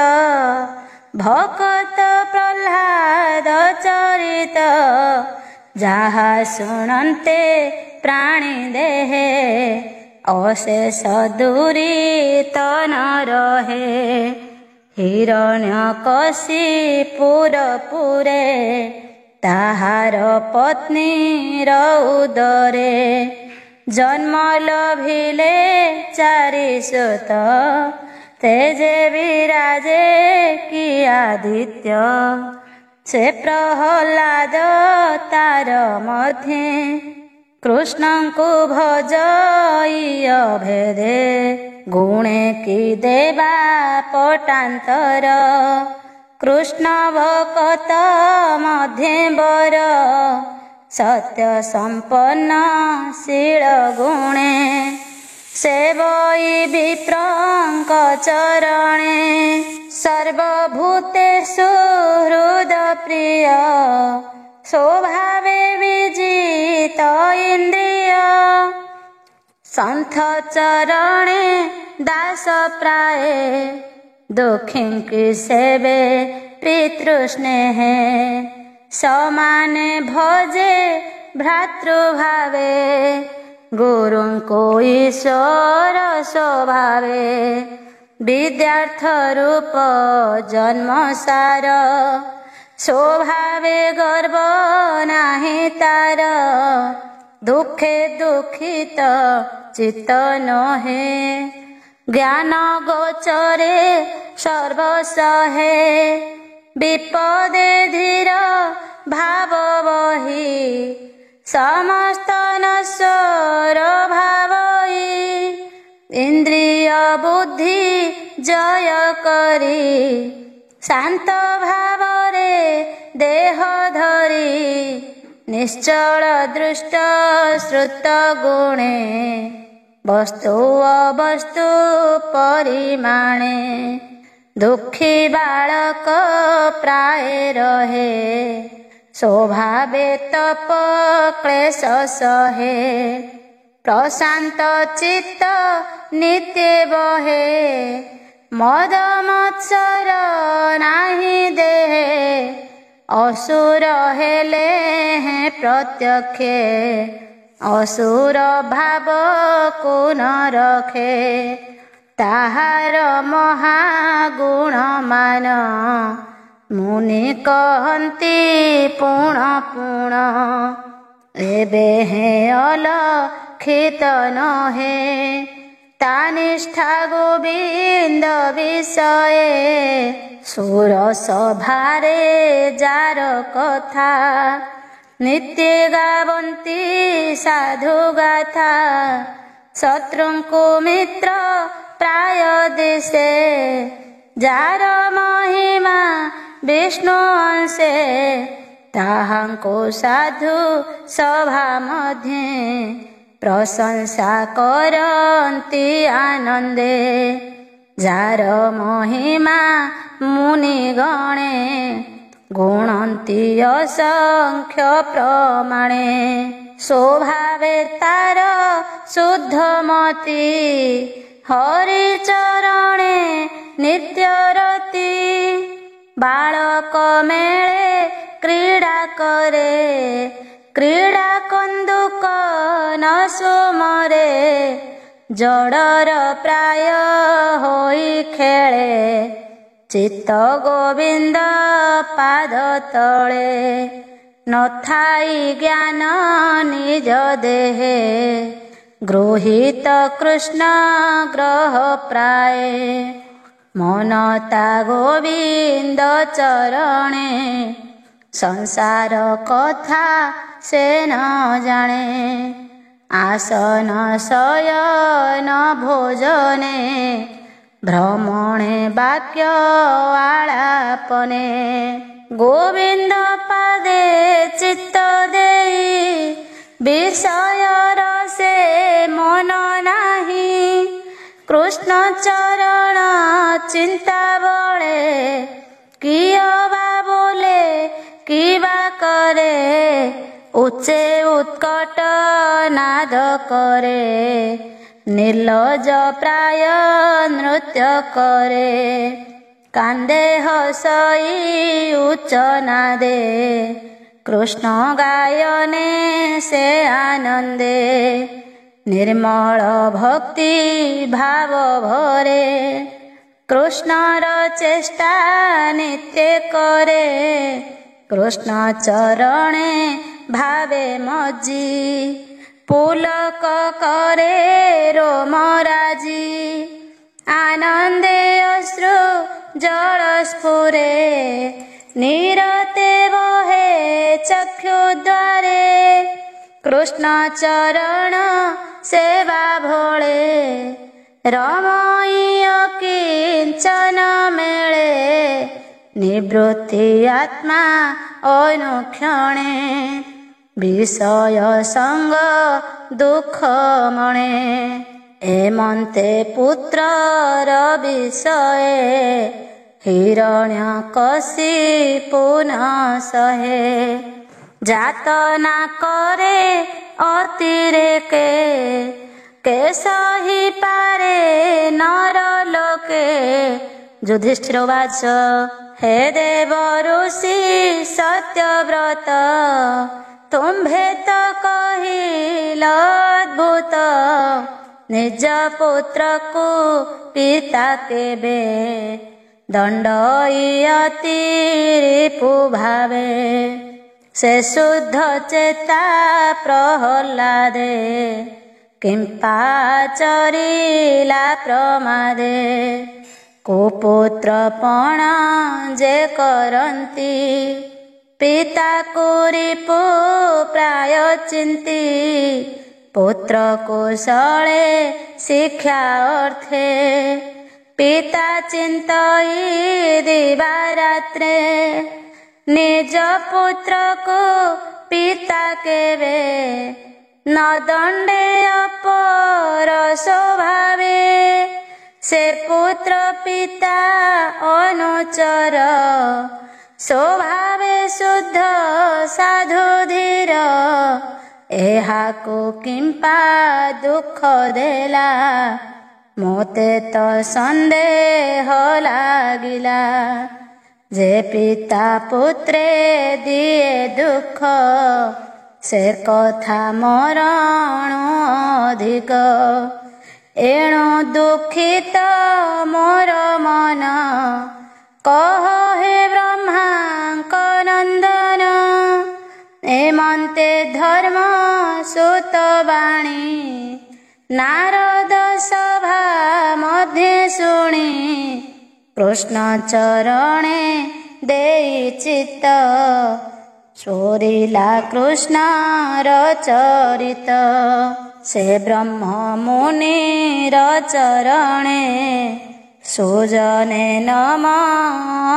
ଭକତ ପ୍ରହ୍ଲାଦ ଚରିତ ଯାହା ଶୁଣନ୍ତେ ପ୍ରାଣୀ ଦେହେ ଅଶେଷ ଦୁରିତ ନ ରହେ। ହିରଣ୍ୟକଶିପୁର ପୁରେ ତାହାର ପତ୍ନୀର ଉଦରେ ଜନ୍ମ ଲଭିଲେ ଚାରି ସୁତ ତେଜେ ବିରାଜେ କି ଆଦିତ୍ୟ ସେ ପ୍ରହ୍ଲାଦ ତାର ମଧ୍ୟେ କୃଷ୍ଣଙ୍କୁ ଭଜଇୟ ଭେଦେ ଗୁଣେ କି ଦେବା ପଟାନ୍ତର କୃଷ୍ଣ ଭକତ ମଧ୍ୟେ ବର ସତ୍ୟ ସମ୍ପନ୍ନ ଶୀଳ ଗୁଣେ ସେବଇ ବିପ୍ରଙ୍କ ଚରଣେ ସର୍ବଭୂତେଷୁ ହୃଦ ପ୍ରିୟ ସ୍ୱଭାବେ ବିଜିତ ଇନ୍ଦ୍ରିୟ ସନ୍ଥ ଚରଣେ ଦାସ ପ୍ରାୟେ ଦୁଃଖୀଙ୍କି ସେବେ ପିତୃସ୍ନେହେ ସମାନେ ଭଜେ ଭ୍ରାତୃଭାବେ ଗୁରୁଙ୍କୁ ଈଶ୍ୱର ସ୍ୱଭାବେ ବିଦ୍ୟାର୍ଥ ରୂପ ଜନ୍ମସାର ସ୍ୱଭାବେ ଗର୍ବ ନାହିଁ ତାର ଦୁଃଖେ ଦୁଃଖିତ ଚିତ୍ତ ନହେ ଜ୍ଞାନ ଗୋଚରେ ସର୍ବସହେ ବିପଦେ ଧୀର ଭାବ ବହି ସମସ୍ତ ନଶ୍ୱର ଭାବଇ ଇନ୍ଦ୍ରିୟ ବୁଦ୍ଧି ଜୟ କରି ଶାନ୍ତ ଭାବରେ ଦେହ ଧରି ନିଶ୍ଚଳ ଦୃଷ୍ଟ ଶ୍ରୁତ ଗୁଣେ ବସ୍ତୁ ଅବସ୍ତୁ ପରିମାଣେ ଦୁଃଖୀ ବାଳକ ପ୍ରାୟ ରହେ ସ୍ୱଭାବେ ତପ କ୍ଲେଶ ସହେ ପ୍ରଶାନ୍ତ ଚିତ୍ତ ନିତ୍ୟ ବହେ ମଦ ମତ୍ସର ନାହିଁ ଦେହେ ଅସୁର ହେଲେ ପ୍ରତ୍ୟକ୍ଷେ ଅସୁର ଭାବକୁ ନ ରଖେ ତାହାର ମହାଗୁଣ ମାନ ମୁନି କହନ୍ତି ପୁଣ ପୁଣ ଏବେ ଅଲକ୍ଷିତ ନହେ ତା ନିଷ୍ଠା ଗୋବିନ୍ଦ ବିଷये ସୁର ସଭାରେ ଯାର କଥା ନିତ୍ୟ ଗାବନ୍ତି ସାଧୁ ଗାଥା ଶତ୍ରୁଙ୍କୁ ମିତ୍ର ପ୍ରାୟ ଦିଶେ ଯାର ମହିମା ବିଷ୍ଣୁ ଅଂଶେ ତାହାଙ୍କୁ ସାଧୁ ସଭା ମଧ୍ୟେ ପ୍ରଶଂସା କରନ୍ତି ଆନନ୍ଦେ ଯାର ମହିମା ମୁନି ଗଣେ ଗୁଣନ୍ତି ଅସଂଖ୍ୟ ପ୍ରମାଣେ ସ୍ୱଭାବେ ତାର ଶୁଦ୍ଧମତି ହରି ଚରଣେ ନିତ୍ୟରତି ବାଳକ ମେଳେ କ୍ରୀଡ଼ା କରେ କ୍ରୀଡ଼ା କନ୍ଦୁକ ନ ସୁମରେ ଜଡ଼ର ପ୍ରାୟ ହୋଇ ଖେଳେ ଚିତ୍ତ ଗୋବିନ୍ଦ ପାଦ ତଳେ ନଥାଇ ଜ୍ଞାନ ନିଜ ଦେହେ ଗୃହୀତ କୃଷ୍ଣ ଗ୍ରହ ପ୍ରାୟ ମନ ତା ଗୋବିନ୍ଦ ଚରଣେ ସଂସାର କଥା ସେ ନ ଜାଣେ ଆସନ ଶୟନ ଭୋଜନେ ଭ୍ରମଣେ ବାକ୍ୟ ଆଳାପନେ ଗୋବିନ୍ଦ ପାଦେ ଚିତ୍ତ ଦେଇ ବିଷୟର ସେ ମନ ନାହିଁ କୃଷ୍ଣ ଚରଣ ଚିନ୍ତା ବଳେ କିଏ ବା ବୋଲେ କିବା କରେ ଉଚ୍ଚେ ଉତ୍କଟ ନାଦ କରେ ନିର୍ଲଜ ପ୍ରାୟ ନୃତ୍ୟ କରେ। କାନ୍ଦେ ହସଇ ଉଚ୍ଚନାଦେ କୃଷ୍ଣ ଗାୟନେ ସେ ଆନନ୍ଦେ। ନିର୍ମଳ ଭକ୍ତି ଭାବ ଭରେ କୃଷ୍ଣର ଚେଷ୍ଟା ନିତ୍ୟ କରେ। କୃଷ୍ଣ ଚରଣେ ଭାବେ ମଜି ପୁଲକ କରେ ରୋମରାଜି। ଆନନ୍ଦେ ଅଶ୍ରୁ ଜଳ ସ୍ଫୁରେ ନିରତେ ବହେ ଚକ୍ଷୁ ଦ୍ୱାରେ। କୃଷ୍ଣ ଚରଣ ସେବା ଭୋଳେ ରମଣୀୟ କିଞ୍ଚନ ମେଳେ। ନିବୃତ୍ତି ଆତ୍ମା ଅନୁକ୍ଷଣେ ବିଷୟ ସଙ୍ଗ ଦୁଃଖ ମଣେ। ଏମନ୍ତେ ପୁତ୍ରର ବିଷଏ ହିରଣ୍ୟକଶିପୁ ନ ସହେ। ଯାତନା କରେ ଅତିରେକେ କେ ସହିପାରେ ନର ଲୋକେ। ଯୁଧିଷ୍ଠିର ଉବାଚ ହେ ଦେବ ଋଷି ସତ୍ୟବ୍ରତ ତୁମ୍ଭେ ତ କହିଲ ଅଦ୍ଭୁତ। ନିଜ ପୁତ୍ରକୁ ପିତା କେବେ ଦଣ୍ଡଇ ଅତି ରିପୁ ଭାବେ। ସେ ଶୁଦ୍ଧ ଚେତା ପ୍ରହ୍ଲାଦେ କିମ୍ପା ଚରିଲା ପ୍ରମାଦେ। କୁପୁତ୍ର ପଣ ଯେ କରନ୍ତି ପିତାକୁ ରିପୁ ପ୍ରାୟ ଚିନ୍ତି। ପୁତ୍ର କୁଶଳେ ଶିକ୍ଷା ଅର୍ଥେ ପିତା ଚିନ୍ତଇ ଦିବା ରାତ୍ରେ। ନିଜ ପୁତ୍ରକୁ ପିତା କେବେ ନ ଦଣ୍ଡେ ଅପର ସ୍ୱଭାବେ। ସେ ପୁତ୍ର ପିତା ଅନୁଚର ସ୍ୱଭାବେ ଶୁଦ୍ଧ ସାଧୁ ଧୀର। ଏହାକୁ କିମ୍ପା ଦୁଃଖ ଦେଲା ମୋତେ ତ ସନ୍ଦେହ ଲାଗିଲା। ଯେ ପିତା ପୁତ୍ରେ ଦିଏ ଦୁଃଖ ସେ କଥା ମରଣ ଅଧିକ। ଏଣୁ ଦୁଃଖିତ ମୋର ମନ କହ ହେ ବ୍ରହ୍ମାଙ୍କ ନନ୍ଦନ। ଏମନ୍ତେ ଧର୍ମ ସୁତ ବାଣୀ ନାରଦ ସଭା ମଧ୍ୟେ ଶୁଣି। କୃଷ୍ଣ ଚରଣେ ଦେଇ ଚିତ୍ତ ସ୍ଫୁରିଲା କୃଷ୍ଣର ଚରିତ। ସେ ବ୍ରହ୍ମ ମୁନିର ଚରଣେ ସୁଜନେ ନମ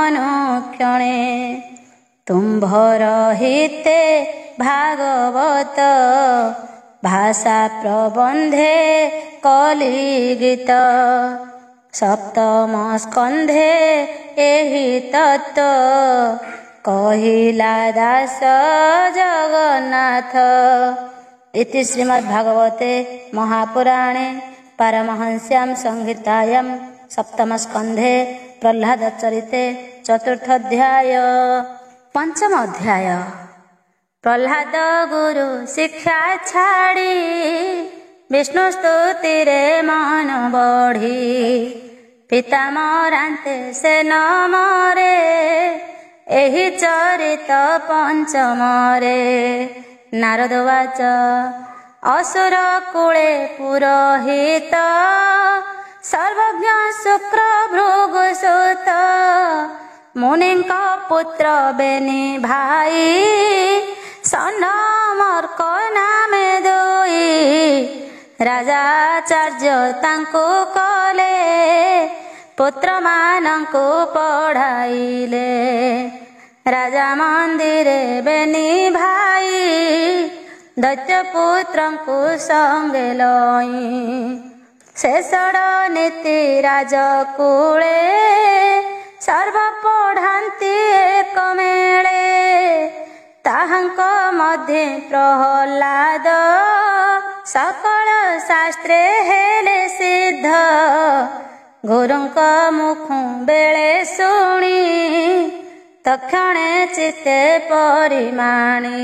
ଅନୁକ୍ଷଣେ। ତୁମ୍ଭର ହିତେ ଭାଗବତ ଭାଷା ପ୍ରବନ୍ଧେ କଲି ଗୀତ। ସପ୍ତମ ସ୍କନ୍ଧେ ଏହି ତତ୍ତ୍ୱ କହିଲା ଦାସ ଜଗନ୍ନାଥ। ଇତି ଶ୍ରୀମଦ୍ଭାଗବତେ ମହାପୁରାଣେ ପାରମହଂସ୍ୟାଂ ସଂହିତାୟାଂ ସପ୍ତମ ସ୍କନ୍ଧେ ପ୍ରହ୍ଲାଦ ଚରିତେ ଚତୁର୍ଥ ଅଧ୍ୟାୟ। ପଞ୍ଚମ ଅଧ୍ୟାୟ। ପ୍ରହ୍ଲାଦ ଗୁରୁ ଶିକ୍ଷା ଛାଡ଼ି ବିଷ୍ଣୁ ସ୍ତୁତିରେ ମନ ବଢ଼ି। ପିତା ମରାନ୍ତେ ସେ ନ ମରେ ଏହି ଚରିତ ପଞ୍ଚମରେ। ନାରଦ ଉବାଚ ଅସୁର କୁଳେ ପୁରୋହିତ ସର୍ବଜ୍ଞ ଶୁକ୍ର ଭୃଗୁସୁତ। ମୁନିଙ୍କ ପୁତ୍ର ବେନି ଭାଇ ଷଣ୍ଢମର୍କ ନାମେ ଦୁଇ। ରାଜାଚାର୍ଯ୍ୟ ତାଙ୍କୁ କଲେ ପୁତ୍ରମାନଙ୍କୁ ପଢ଼ାଇଲେ। ରାଜା ମନ୍ଦିରେ ବେନି ଭାଇ ଦୈତ୍ୟ ପୁତ୍ରଙ୍କୁ ସଙ୍ଗେ ଲଇ। ଶେଷଡ଼ ନୀତି ରାଜକୁଳେ ସର୍ବ ପଢ଼ାନ୍ତି ଏକ ମେଳେ। ତାହାଙ୍କ ମଧ୍ୟେ ପ୍ରହ୍ଲାଦ सकल शास्त्रे हेले सिद्ध गुरुंक मुखु बेले शुणी तक्षणे चित्ते परिमाणी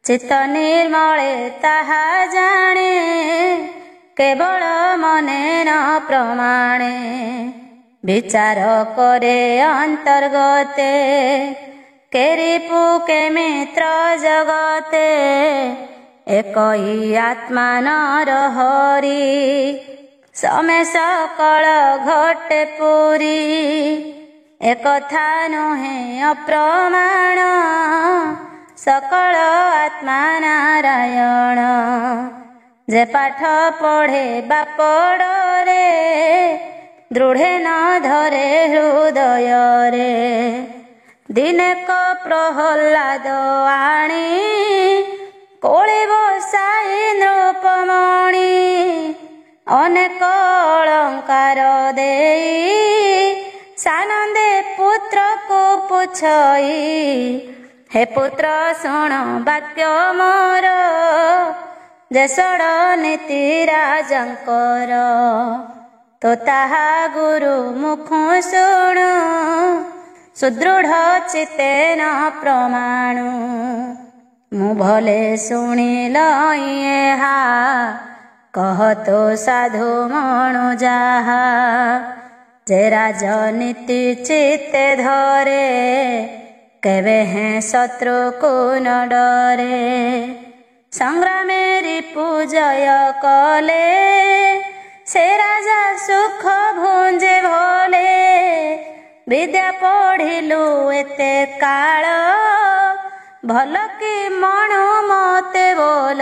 चित्त निर्मले ताहा जाने केवल मने न प्रमाणे विचार करे अंतर्गते केरिपु के मित्र जगते एक ही आत्मा नर हरि समे सकल घटे पुरी एकथा नुहे अप्रमाण सकल आत्मा नारायण जे पाठ पढ़े बापड़े दृढ़े न धरे हृदय रे दिने को प्रहलाद आणी कोळे बसाई नृपमणि अनेक अलंकार देई सानंदे पुत्र को पुछई हे पुत्र शुण वाक्य मोर देशर नीति राजंकर तो ताहा गुरु मुखु शुणु सुदृढ़ चित्ते न प्रमाणु मु भले शुणिल हा कह तो साधु मणु जाहा जे राजनीति चित्ते धरे केवे हैं शत्रु को न डरे संग्रामे रिपु जय कले से राजा सुख भुंजे भले विद्या पढ़िलु एते काल भल कि मणु मते बोल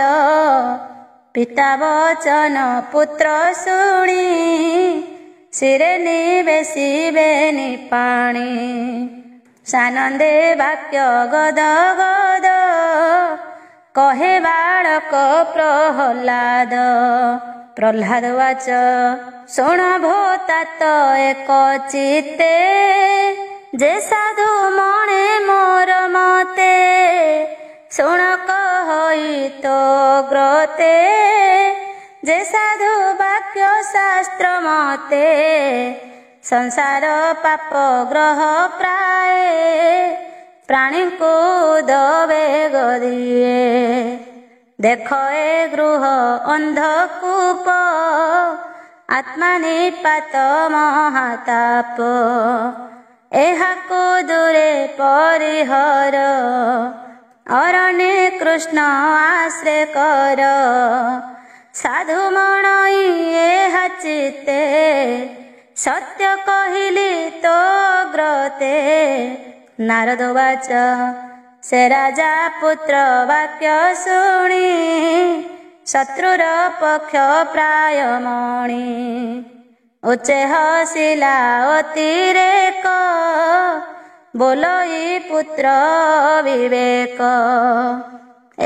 पिता वचन पुत्र शुणी सिरे निवेशिबे निपाणी सानंदे वाक्य गद गद कहे बालक प्रहलाद प्रह्लाद वाच शुण भोतात एक चित्ते जे साधु मणे मोर मते शुण कहि तो ग्रते जे साधु वाक्य शास्त्र मते संसार पाप ग्रह प्राय प्राणी को दबे गदिए देख ए गृह अंधकूप आत्मा निपात महाताप एहाको दूरे परिहर अरण्ये कृष्ण आश्रय कर साधु मणई एहा चित्ते सत्य कहिली तो ग्रते नारद वाच से राजा पुत्र वाक्य शुणी शत्रुर पक्ष प्राय मणि उच्चे हसिला अतिरेक बोलई पुत्र विवेक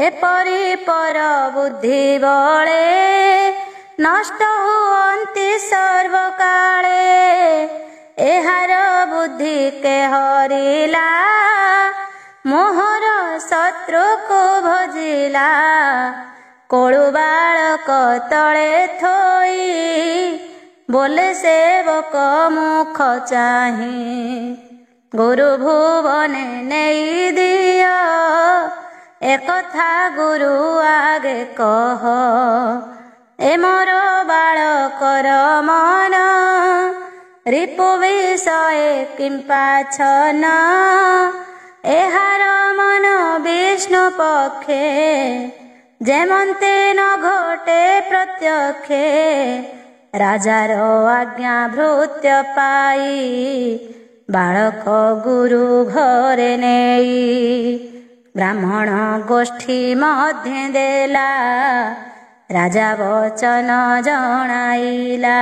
एपरी पर बुद्धि बळे नष्ट हुअन्ति सर्वकाले एहार बुद्धि के हरिला मोहर शत्रु को भजिला कोळु बालक तळे थोई बोले सेवक मुख चाही गुरु भुवने नेई दिया एकथा गुरु आगे कह ए मोर बालकर मन रिपु विषय किंपा छन एहार मन विष्णु पक्षे जेमंते न घटे प्रत्यक्षे राजार आज्ञा भृत्य पाई बालक गुरु घरे नेई ब्राह्मण गोष्ठी मध्य देला राजा वचन जणाइला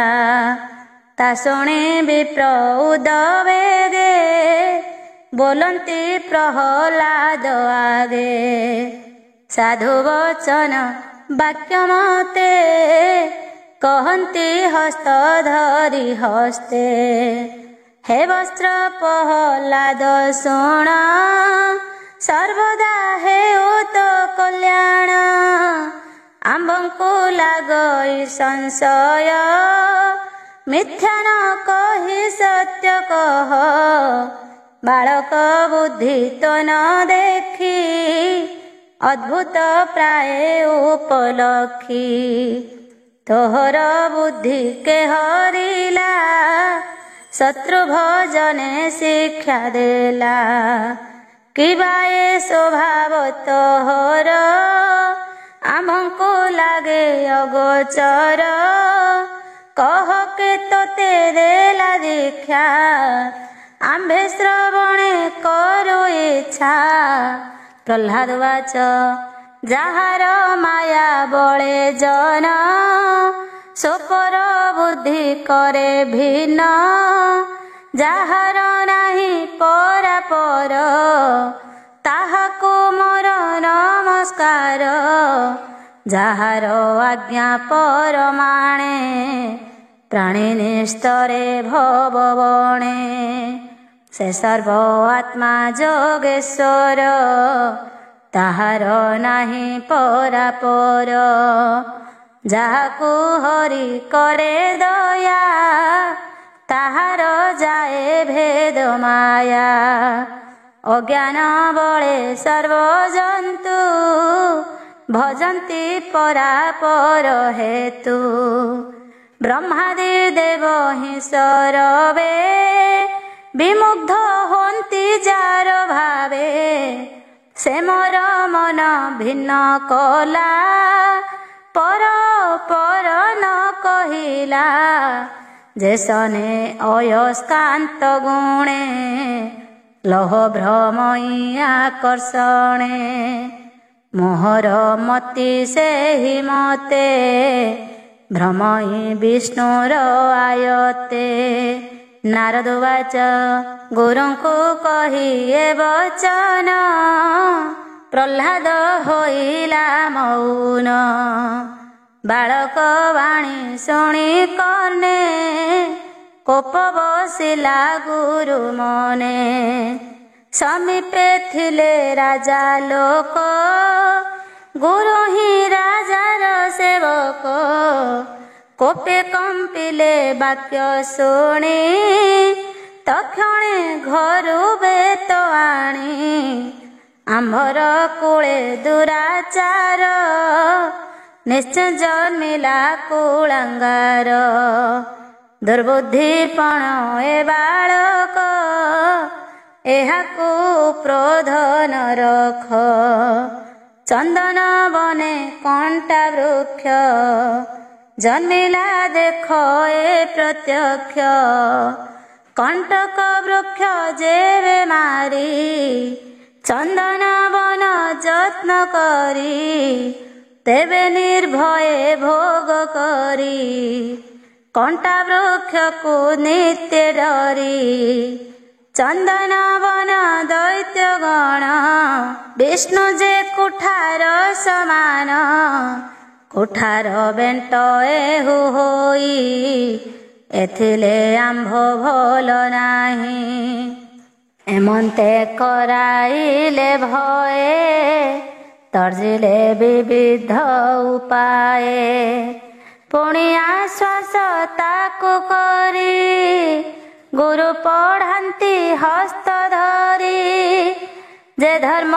ता शुणी विप्र उदवेगे बोलंती प्रहलाद आगे साधु वचन वाक्य मते कहंती हस्त धरी हस्ते हे वस्त्र प्रहलाद शुण सर्वदा हे उत कल्याण ଆମ୍ଭଙ୍କୁ ଲାଗଇ ସଂଶୟ, ମିଥ୍ୟା ନ କହି ସତ୍ୟ କହ। ବାଳକ ବୁଦ୍ଧି ତ ନ ଦେଖି, ଅଦ୍ଭୁତ ପ୍ରାୟ ଉପଲକ୍ଷୀ। ତୋହର ବୁଦ୍ଧି କେ ହରିଲା, ଶତ୍ରୁ ଭଜନେ ଶିକ୍ଷା ଦେଲା। କିବା ଏ ସ୍ୱଭାବ ତୋହର, ଆମ୍ଭଙ୍କୁ ଲାଗେ ଅଗୋଚର। କହ କେ ତୋତେ ଦେଲା ଦୀକ୍ଷା, ଆମ୍ଭେ ଶ୍ରବଣେ କରୁ ଇଚ୍ଛା। ପ୍ରହ୍ଲାଦ ବାଚ ଯାହାର ମାୟା ବଳେ ଜନ, ଶୋକର ବୁଦ୍ଧି କରେ ଭିନ୍ନ। ଯାହାର ନାହିଁ ପରାପର, ତାହାକୁ ମୋର ନମସ୍କାର। ଯାହାର ଆଜ୍ଞା ପରମାଣେ, ପ୍ରାଣୀ ନିସ୍ତରେ ଭବବଣେ। ସେ ସର୍ବ ଆତ୍ମା ଯୋଗେଶ୍ୱର, ତାହାର ନାହିଁ ପରାପର। ଯାହାକୁ ହରି କରେ ଦୟା, ତାହାର ଯାଏ ଭେଦ ମାୟା। ଅଜ୍ଞାନ ବଳେ ସର୍ବଜନ୍ତୁ, ଭଜନ୍ତି ପରାପର ହେତୁ। ବ୍ରହ୍ମାଦି ଦେବ ହିଁ ସରବେ, ବିମୁଗ୍ଧ ହୁଅନ୍ତି ଯାର ଭାବେ। ସେ ମୋର ମନ ଭିନ୍ନ କଲା, ପର ପର ନ କହିଲା। ଯେ ସନେ ଅୟସ୍କାନ୍ତ ଗୁଣେ, ଲହ ଭ୍ରମଇ ଆକର୍ଷଣେ। ମୋହର ମତି ସେହି ମତେ, ଭ୍ରମଇ ବିଷ୍ଣୁର ଆୟତେ। ନାରଦ ବାଚ ଗୁରୁଙ୍କୁ କହି ଏ ବଚନ, ପ୍ରହ୍ଲାଦ ହୋଇଲା ମୌନ। ବାଳକ ବାଣୀ ଶୁଣି କର୍ଣ୍ଣେ, କୋପ ବସିଲା ଗୁରୁ ମନେ। ସମୀପେ ଥିଲେ ରାଜା ଲୋକ, ଗୁରୁ ହିଁ ରାଜାର ସେବକ। କୋପେ କମ୍ପିଲେ ବାକ୍ୟ ଶୁଣି, ତକ୍ଷଣେ ଘରୁ ବେତ ଆଣି। ଆମ୍ଭର କୁଳେ ଦୁରାଚାର, ନିଶ୍ଚୟ ଜନ୍ମିଲା କୁଳାଙ୍ଗାର। ଦୁର୍ବୁଦ୍ଧିପଣ ଏ ବାଳକ, ଏହାକୁ କ୍ରୋଧନ ରଖ। ଚନ୍ଦନ ବନେ କଣ୍ଟା ବୃକ୍ଷ, ଜନ୍ମିଲା ଦେଖ ଏ ପ୍ରତ୍ୟକ୍ଷ। କଣ୍ଟକ ବୃକ୍ଷ ଯେବେ ମାରି, ଚନ୍ଦନ ବନ ଯତ୍ନ କରି। ତେବେ ନିର୍ଭଏ ଭୋଗ କରି, କଣ୍ଟା ବୃକ୍ଷକୁ ନିତ୍ୟ ଡରି। ଚନ୍ଦନ ବନ ଦୈତ୍ୟ ଗଣ, ବିଷ୍ଣୁ ଯେ କୁଠାର ସମାନ। କୁଠାର ବେଣ୍ଟ ଏହୁ ହୋଇ, ଏଥିଲେ ଆମ୍ଭ ଭଲ ନାହିଁ। ଏମନ୍ତେ କରାଇଲେ ଭଏ, ତର୍ଜିଲେ ବିବିଧ ଉପାଏ। ପୁଣି ଆଶ୍ୱାସ ତାକୁ କରି, ଗୁରୁ ପଢ଼ାନ୍ତି ହସ୍ତ ଧରି। ଯେ ଧର୍ମ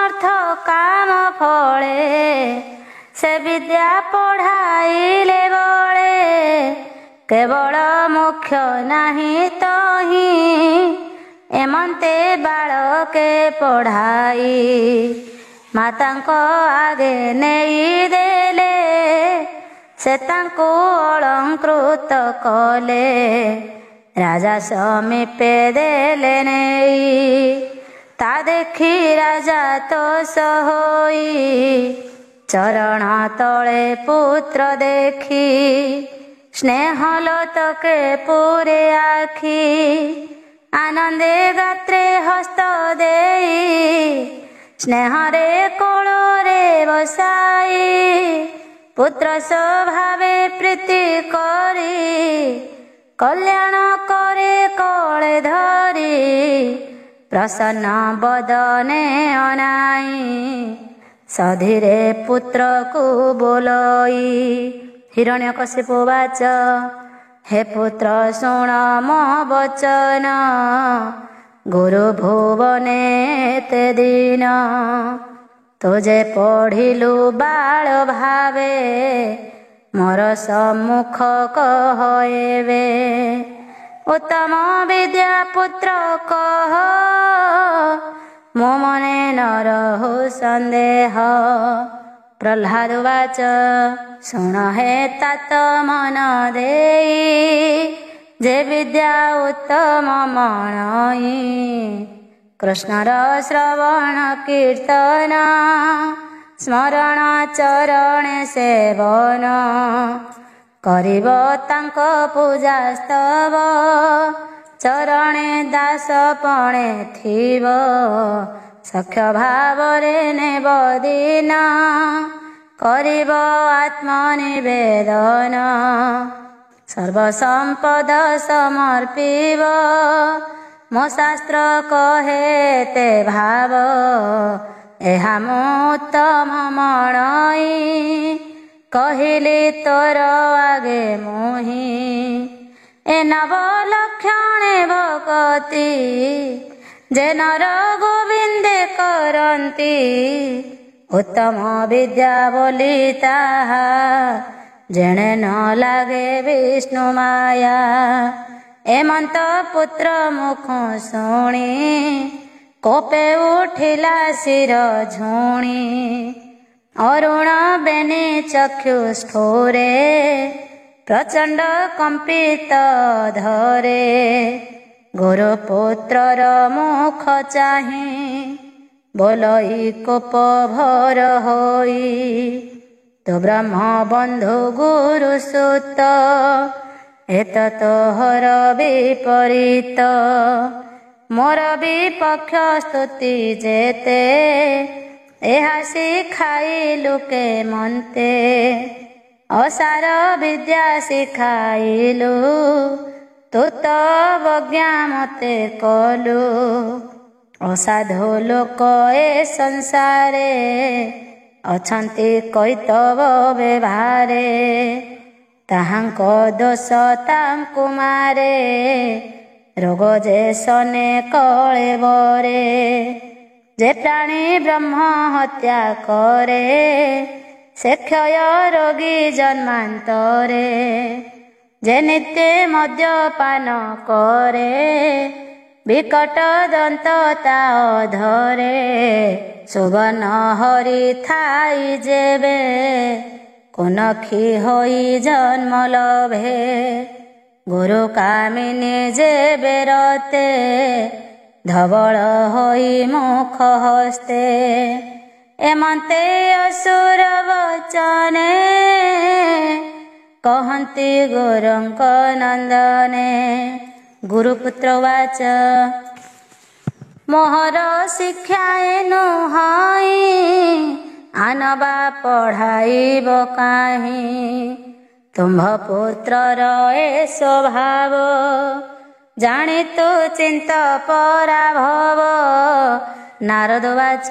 ଅର୍ଥ କାମ ଫଳେ, ସେ ବିଦ୍ୟା ପଢ଼ାଇଲେ ବଳେ। କେବଳ ମୁଖ୍ୟ ନାହିଁ ତହିଁ, ଏମନ୍ତେ ବାଳକେ ପଢ଼ାଇ। ମାତାଙ୍କ ଆଗେ ନେଇ ଦେଲେ, ସେ ତାଙ୍କୁ ଅଳଙ୍କୃତ କଲେ। ରାଜା ସମୀପେ ଦେଲେ ନେଇ, ତା ଦେଖି ରାଜା ତୋଷ ହୋଇ। ଚରଣ ତଳେ ପୁତ୍ର ଦେଖି, ସ୍ନେହ ଲୋତକେ ପୁରେ ଆଖି। ଆନନ୍ଦେ ଗାତ୍ରେ ହସ୍ତ ଦେଇ, ସ୍ନେହରେ କୋଳରେ ବସାଇ। ପୁତ୍ର ସ୍ୱଭାବେ ପ୍ରୀତି କରି, କଲ୍ୟାଣ করে কଳେ ଧରି। ପ୍ରସନ୍ନ ବଦନେ ଅନାଇ, ସଧୀରେ ପୁତ୍ରକୁ ବୋଲଇ। ହିରଣ୍ୟକଶିପୁ ଉବାଚ ହେ ପୁତ୍ର ଶୁଣ ମୋ ବଚନ, ଗୁରୁ ଭୁବନେ ତେ ଦିନ। ତୁ ଯେ ପଢ଼ିଲୁ ବାଳ ଭାବେ, ମୋର ସମ୍ମୁଖ କହ ଏବେ। ଉତ୍ତମ ବିଦ୍ୟା ପୁତ୍ର କହ, ମୋ ମନେ ନ ରହୁ ସନ୍ଦେହ। ପ୍ରହ୍ଲାଦ ଉବାଚ ଶୁଣ ହେ तात ମନ ଦେଇ, ଯେ ବିଦ୍ୟା ଉତ୍ତମ ମଣଇ। କୃଷ୍ଣର ଶ୍ରବଣ କୀର୍ତ୍ତନ, ସ୍ମରଣ ଚରଣେ ସେବନ। କରିବ ତାଙ୍କ ପୂଜା ସ୍ତବ, ଚରଣେ ଦାସ ପଣେ ଥିବ। ସଖ୍ୟ ଭାବରେ ନେବ ଦିନ, କରିବ ଆତ୍ମନିବେଦନ। ସର୍ବସମ୍ପଦ ସମର୍ପିବ, ମୋ ଶାସ୍ତ୍ର କହେ ତେ ଭାବ। ଏହା ମୁଁ ଉତ୍ତମ ମଣଇ, କହିଲି ତୋର ଆଗେ ମୁହିଁ। ଏ ନବ ଲକ୍ଷଣେ ଭକତି, ଯେ ନର ଗୋବିନ୍ଦେ କରନ୍ତି। ଉତ୍ତମ ବିଦ୍ୟା ବୋଲି ତାହା, ଯେଣେ ନ ଲାଗେ ବିଷ୍ଣୁ ମାୟା। ଏମନ୍ତ ପୁତ୍ର ମୁଖ ଶୁଣି, କୋପେ ଉଠିଲା ଶିର ଝୁଣି। ଅରୁଣ ବେନି ଚକ୍ଷୁ ସ୍ଫୁରେ, ପ୍ରଚଣ୍ଡ କମ୍ପିତ ଧରେ। ଗୁରୁପୁତ୍ରର ମୁଖ ଚାହିଁ, ବୋଲଇ କୋପ ଭର ହୋଇ। ତୁ ବ୍ରହ୍ମ ବନ୍ଧୁ ଗୁରୁ ସୁତ, ଏତତ ହର ବିପରୀତ। ମୋର ବିପକ୍ଷ ସ୍ତୁତି ଯେତେ, ଏହା ଶିଖାଇଲୁ କେ ମନ୍ତେ। ଅସାର ବିଦ୍ୟା ଶିଖାଇଲୁ, ତୁ ତ ଅବଜ୍ଞା ମତେ କଲୁ। ଅସାଧୁ ଲୋକ ଏ ସଂସାରେ, ଅଛନ୍ତି କୈତବ ବ୍ୟବହାରେ। ତାହାଙ୍କ ଦୋଷ ତାଙ୍କୁ ମାରେ, ରୋଗ ଯେ ସନେ କଳେବରେ। ଯେ ପ୍ରାଣୀ ବ୍ରହ୍ମ ହତ୍ୟା କରେ, ସେ କ୍ଷୟ ରୋଗୀ ଜନ୍ମାନ୍ତରେ। ଯେ ନିତ୍ୟ ମଦ୍ୟପାନ କରେ, ବିକଟ ଦନ୍ତ ତା ଅଧରେ। ସୁବର୍ଣ୍ଣ ହରି ଥାଇ ଯେବେ, କୁନଖି ହୋଇ ଜନ୍ମ ଲଭେ। ଗୁରୁ କାମିନୀ ଯେବେ ରତେ, ଧବଳ ହୋଇ ମୁଖ ହସ୍ତେ। ଏମନ୍ତେ ଅସୁର ବଚନେ, କହନ୍ତି ଗୁରୁଙ୍କ ନନ୍ଦନେ। ଗୁରୁପୁତ୍ର ଉବାଚ ମୋହର ଶିକ୍ଷା ଏନୁ ହଇ, ଆନବା ପଢ଼ାଇବ କାହିଁ। ତୁମ୍ଭ ପୁତ୍ରର ଏ ସ୍ୱଭାବ, ଜାଣି ତୁ ଚିନ୍ତ ପରାଭବ। ନାରଦ ଉବାଚ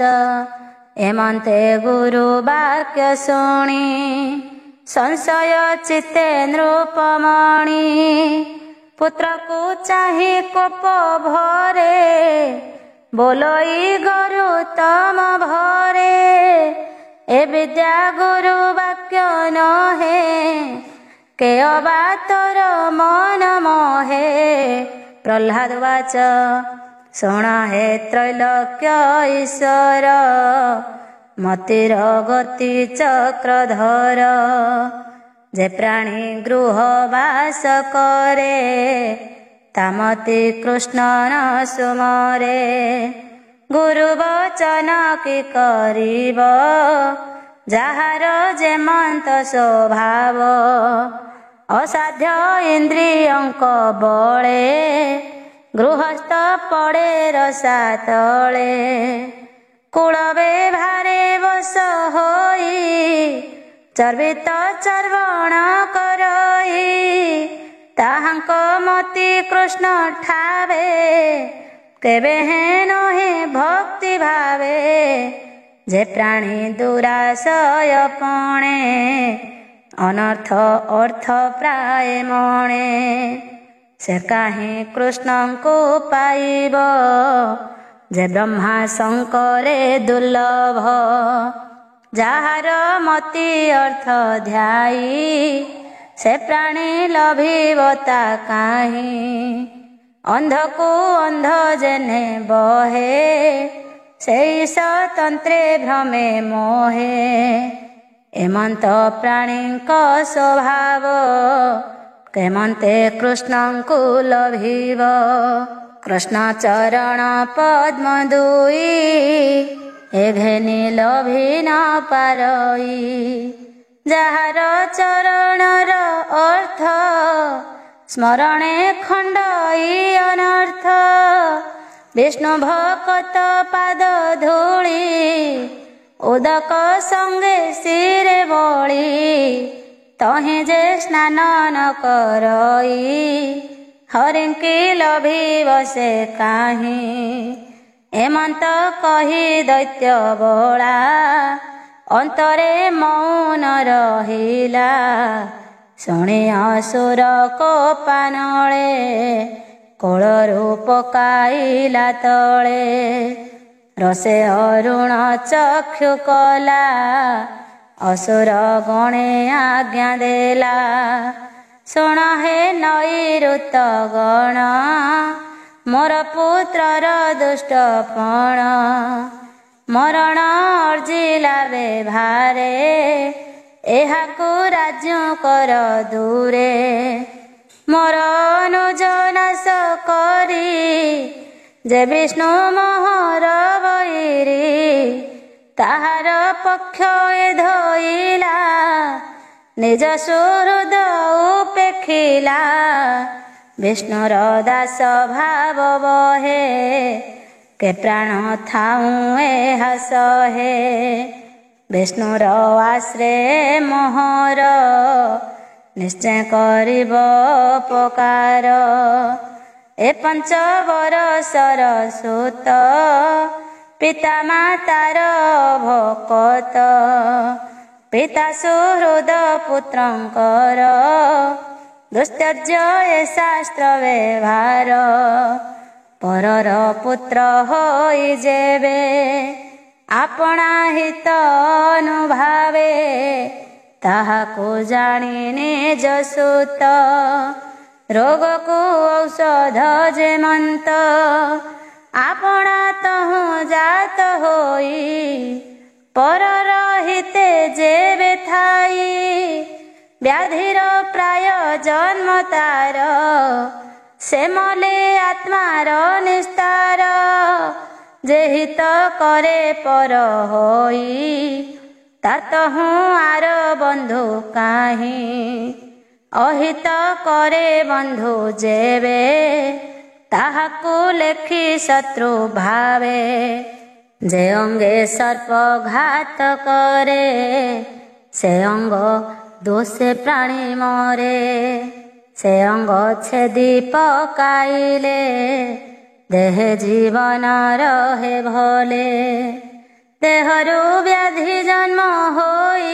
ଏମନ୍ତେ ଗୁରୁ ବାକ୍ୟ ଶୁଣି, ସଂଶୟ ଚିତ୍ତେ ନୃପମଣି। ପୁତ୍ରକୁ ଚାହିଁ କୋପ ଭରେ, ବୋଲଇ ଗରୁ ତମ ଭରେ। ଏ ବିଦ୍ୟା ଗୁରୁ ବାକ୍ୟ ନହେ, କେ ଅବା ତୋର ମନ ମୋହେ। ପ୍ରହ୍ଲାଦ ଉବାଚ ଶୁଣ ହେ ତ୍ରୈଲୋକ୍ୟ ଈଶ୍ୱର, ମତିର ଗତି ଚକ୍ରଧର। ଯେ ପ୍ରାଣୀ ଗୃହ ବାସ କରେ, ତାମତି କୃଷ୍ଣ ନ ସୁମରେ। ଗୁରୁ ବଚନ କି କରିବ, ଯାହାର ଯେମନ୍ତ ସ୍ୱଭାବ। ଅସାଧ୍ୟ ଇନ୍ଦ୍ରିୟଙ୍କ ବଳେ, ଗୃହସ୍ଥ ପଡ଼େ ରସାତଳେ। କୁଳ ବେଭାରେ ବଶ ହୋଇ, ଚର୍ବିତ ଚର୍ବଣ କରଇ। ତାହାଙ୍କ ମତି କୃଷ୍ଣ ଠାବେ, କେବେ ହେ ନୁହେଁ ଭକ୍ତି ଭାବେ। ଯେ ପ୍ରାଣୀ ଦୁରାଶୟ ପଣେ ଅନର୍ଥ ଅର୍ଥ ପ୍ରାୟ ମଣେ। ସେ କାହିଁ କୃଷ୍ଣଙ୍କୁ ପାଇବ ଯେ ବ୍ରହ୍ମା ଶଙ୍କରେ ଦୁର୍ଲଭ। ଯାହାର ମତି ଅର୍ଥ ଧ୍ୟାଇ ସେ ପ୍ରାଣୀ ଲଭିବ ତା କାହିଁ। ଅନ୍ଧକୁ ଅନ୍ଧ ଯେନେ ବହେ ସେଇ ସ୍ୱତନ୍ତ୍ରେ ଭ୍ରମେ ମୋହେ। ଏମନ୍ତ ପ୍ରାଣୀଙ୍କ ସ୍ୱଭାବ କେମନ୍ତେ କୃଷ୍ଣଙ୍କୁ ଲଭିବ। କୃଷ୍ଣ ଚରଣ ପଦ୍ମ ଦୁଇ ଏ ଘେନି ଲଭି ନ ପାରଇ। ଯାହାର ଚରଣର ଅର୍ଥ ସ୍ମରଣେ ଖଣ୍ଡଇ ଅନର୍ଥ। ବିଷ୍ଣୁ ଭକତ ପାଦ ଧୂଳି ଉଦକ ସଙ୍ଗେ ଶିରେ ବଳି। ତହିଁ ଯେ ସ୍ନାନ ନ କରଇ ହରିଙ୍କି ଲଭିବ ସେ କାହିଁ। ଏମନ୍ତ କହି ଦୈତ୍ୟ ବଳା ଅନ୍ତରେ ମୌନ ରହିଲା। ଶୁଣି ଅସୁର କୋପାନଳେ କୋଳରୁ ପକାଇଲା ତଳେ। ରସେ ଅରୁଣ ଚକ୍ଷୁ କଲା ଅସୁର ଗଣେ ଆଜ୍ଞା ଦେଲା। ଶୁଣ ହେ ନୈଋତ ଗଣ ମୋର ପୁତ୍ରର ଦୁଷ୍ଟ ପଣ। ମରଣ ଅର୍ଜିଲା ବେଭାରେ ଏହାକୁ ରାଜ୍ୟ କର ଦୂରେ। ମୋର ଅନୁଜ ନାଶ କରି ଯେ ବିଷ୍ଣୁ ମୋହର ବୈରୀ। ତାହାର ପକ୍ଷ ଏ ଧଇଲା ନିଜ ସୁହୃଦ ଉପେଖିଲା। ବିଷ୍ଣୁର ଦାସ ଭାବ ବହେ କେ ପ୍ରାଣ ଥାଉଁ ଏହା ସହେ। ବିଷ୍ଣୁର ଆଶ୍ରେ ମୋହର ନିଶ୍ଚୟ କରିବ ଉପକାର। ଏ 5 ବରଷର ସୁତ ପିତା ମାତାର ଭକତ। ପିତା ସୁହୃଦ ପୁତ୍ରଙ୍କର ଦୁଶ୍ଚର୍ଯ୍ୟ ଏ ଶାସ୍ତ୍ର ବ୍ୟବହାର। ପରର ପୁତ୍ର ହୋଇ ଯେବେ ଆପଣା ହିତ ଅନୁଭାବେ। ତାହାକୁ ଜାଣି ନିଜ ସୁତ ରୋଗକୁ ଔଷଧ ଯେମନ୍ତ। ଆପଣା ତହୁଁ ଜାତ ହୋଇ ପରର ହିତେ ଯେବେ ଥାଇ। ବ୍ୟାଧିର ପ୍ରାୟ ଜନ୍ମ ତାର ସେ ମଲେ ଆତ୍ମାର ନିସ୍ତାର। ଯେ ହିତ କରେ ପର ହୋଇ ତାତହୁଁ ଆର ବନ୍ଧୁ କାହିଁ। ଅହିତ କରେ ବନ୍ଧୁ ଯେବେ ତାହାକୁ ଲେଖି ଶତ୍ରୁ ଭାବେ। ଯେ ଅଙ୍ଗେ ସର୍ପ ଘାତ କରେ ସେ ଅଙ୍ଗ ଦୋଷେ ପ୍ରାଣୀ ମରେ। ସେ ଅଙ୍ଗ ଛେଦି ପକାଇଲେ ଦେହେ ଜୀବନ ରହେ ଭଲେ। ଦେହରୁ ବ୍ୟାଧି ଜନ୍ମ ହୋଇ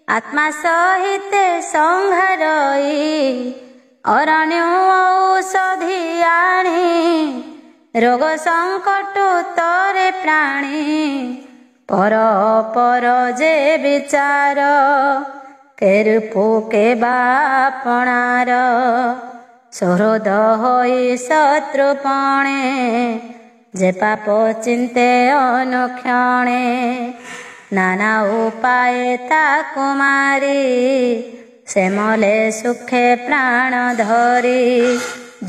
ଆତ୍ମା ସହିତେ ସଂଘାରଇ। ଅରଣ୍ୟ ଔଷଧି ଆଣି ରୋଗ ସଙ୍କଟ ତରେ ପ୍ରାଣୀ। ପର ପର ଯେ ବିଚାର କେରୂପୁ କେବାପଣାର। ସୁହୃଦ ହୋଇ ଶତ୍ରୁପଣେ ଯେ ପାପ ଚିନ୍ତେ ଅନୁକ୍ଷଣେ। ନାନା ଉପାଏ ତାକୁ ମାରି ସେ ମଲେ ସୁଖେ ପ୍ରାଣ ଧରି।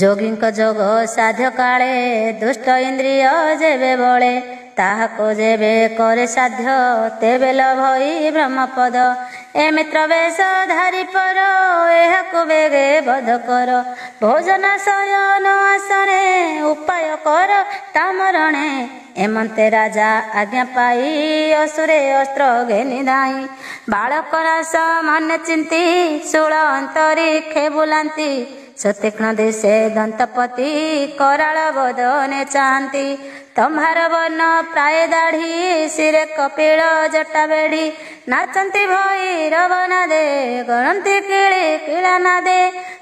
ଯୋଗୀଙ୍କ ଯୋଗ ସାଧ୍ୟ କାଳେ ଦୁଷ୍ଟ ଇନ୍ଦ୍ରିୟ ଯେବେ ବଳେ। ତାହାକୁ ଯେବେ କରେ ସାଧ୍ୟ ତେବେ ଲଭଇ ବ୍ରହ୍ମପଦ। ଏ ମିତ୍ର ବେଶ ଧାରି ପର ଏହାକୁ ବେଗେ ବଧ କର। ଭୋଜନ ଶୟନ ଆସନେ ଉପାୟ କର ତା ମରଣେ। ଏମନ୍ତେ ରାଜା ଆଜ୍ଞା ପାଇ ଅସୁରେ ଅସ୍ତ୍ର ଘେନି ଧାଇଁ। ବାଳକ ନାଶ ମନେ ଚିନ୍ତି ଶୂଳ ଅନ୍ତରିକ୍ଷେ ବୁଲାନ୍ତି। ସୁତୀକ୍ଷ୍ଣ ଦିଶେ ଦନ୍ତପତି କରାଳ ବଦନେ ଚାହାନ୍ତି। ତମ୍ଭାର ବର୍ଣ୍ଣ ପ୍ରାୟ ଦାଢ଼ି ଶିରେ କପିଳ ଜଟା ବେଢ଼ି ନାଚନ୍ତି ଭୈରବ ନାଦେ ଗଣନ୍ତି କିଳି କିଳା ନାଦେ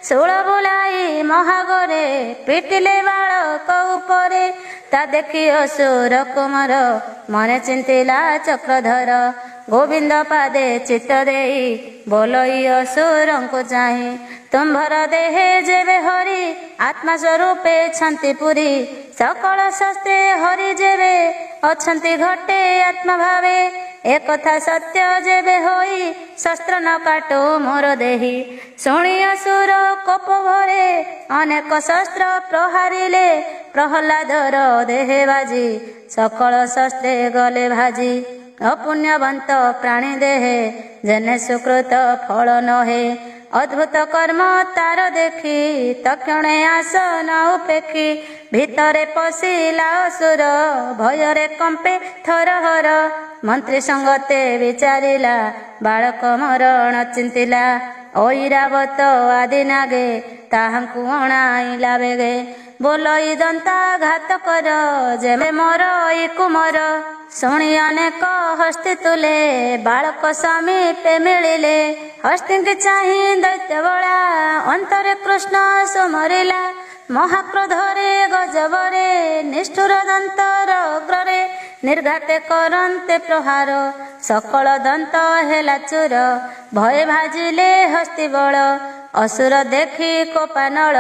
ଶୂଳ ବୁଲାଇ ମହାଗରେ ପିଟିଲେ ବାଳକ ଉପରେ ତା ଦେଖି ଅସୁର କୁମାର ମନେ ଚିନ୍ତିଲା ଚକ୍ରଧର ଗୋବିନ୍ଦ ପାଦେ ଚିତ୍ତ ଦେଇ ବୋଲଇ ଅସୁରଙ୍କୁ ଚାହିଁ ତୁମ୍ଭର ଦେହେ ଯେବେ ହରି ଆତ୍ମା ସ୍ୱରୂପେ ଛନ୍ତି ପୁରୀ ସକଳ ଶସ୍ତ୍ରେ ହରି ଯେବେ ଅଛନ୍ତି ଘଟେ ଆତ୍ମା ଭାବେ ଏକଥା ସତ୍ୟ ଯେବେ ହୋଇ ଶସ୍ତ୍ର ନ କାଟୁ ମୋର ଦେହି ଶୁଣି ଅସୁର କୋପ ଭରେ ଅନେକ ଶସ୍ତ୍ର ପ୍ରହାରିଲେ ପ୍ରହ୍ଲାଦର ଦେହେ ବାଜି ସକଳ ଶସ୍ତ୍ରେ ଗଲେ ଭାଜି ଅପୁଣ୍ୟବନ୍ତ ପ୍ରାଣୀ ଦେହେ ଯେନେ ସୁକୃତ ଫଳ ନହେ ଅଦ୍ଭୁତ କର୍ମ ତାର ଦେଖି ତକ୍ଷଣେ ଆସନ ଉପେକ୍ଷି ଭିତରେ ପଶିଲା ଅସୁର ଭୟରେ କମ୍ପେ ଥରହର ମନ୍ତ୍ରୀ ସଙ୍ଗତେ ବିଚାରିଲା ବାଳକ ମରଣ ଚିନ୍ତିଲା ଐରାବତ ଆଦି ନାଗେ ତାହାଙ୍କୁ ଅଣାଇଲା ବେଗେ ବୋଲଇ ଦନ୍ତା ଘାତ କର ଯେବେ ମୋର ଇ କୁମର ଶୁଣି ଅନେକ ହସ୍ତି ତୁଲେ ବାଳକ ସମୀପେ ମିଳିଲେ ହସ୍ତିଙ୍କି ଚାହିଁ ଦୈତ୍ୟ ବଳା ଅନ୍ତରେ କୃଷ୍ଣ ସୁମରିଲା ମହାକ୍ରୋଧରେ ଗଜବରେ ନିଷ୍ଠୁର ଦନ୍ତର ଅଗ୍ରରେ ନିର୍ଘାତେ କରନ୍ତେ ପ୍ରହାର ସକଳ ଦନ୍ତ ହେଲା ଚୂର ଭୟ ଭାଜିଲେ ହସ୍ତି ବଳ ଅସୁର ଦେଖି କୋପାନଳ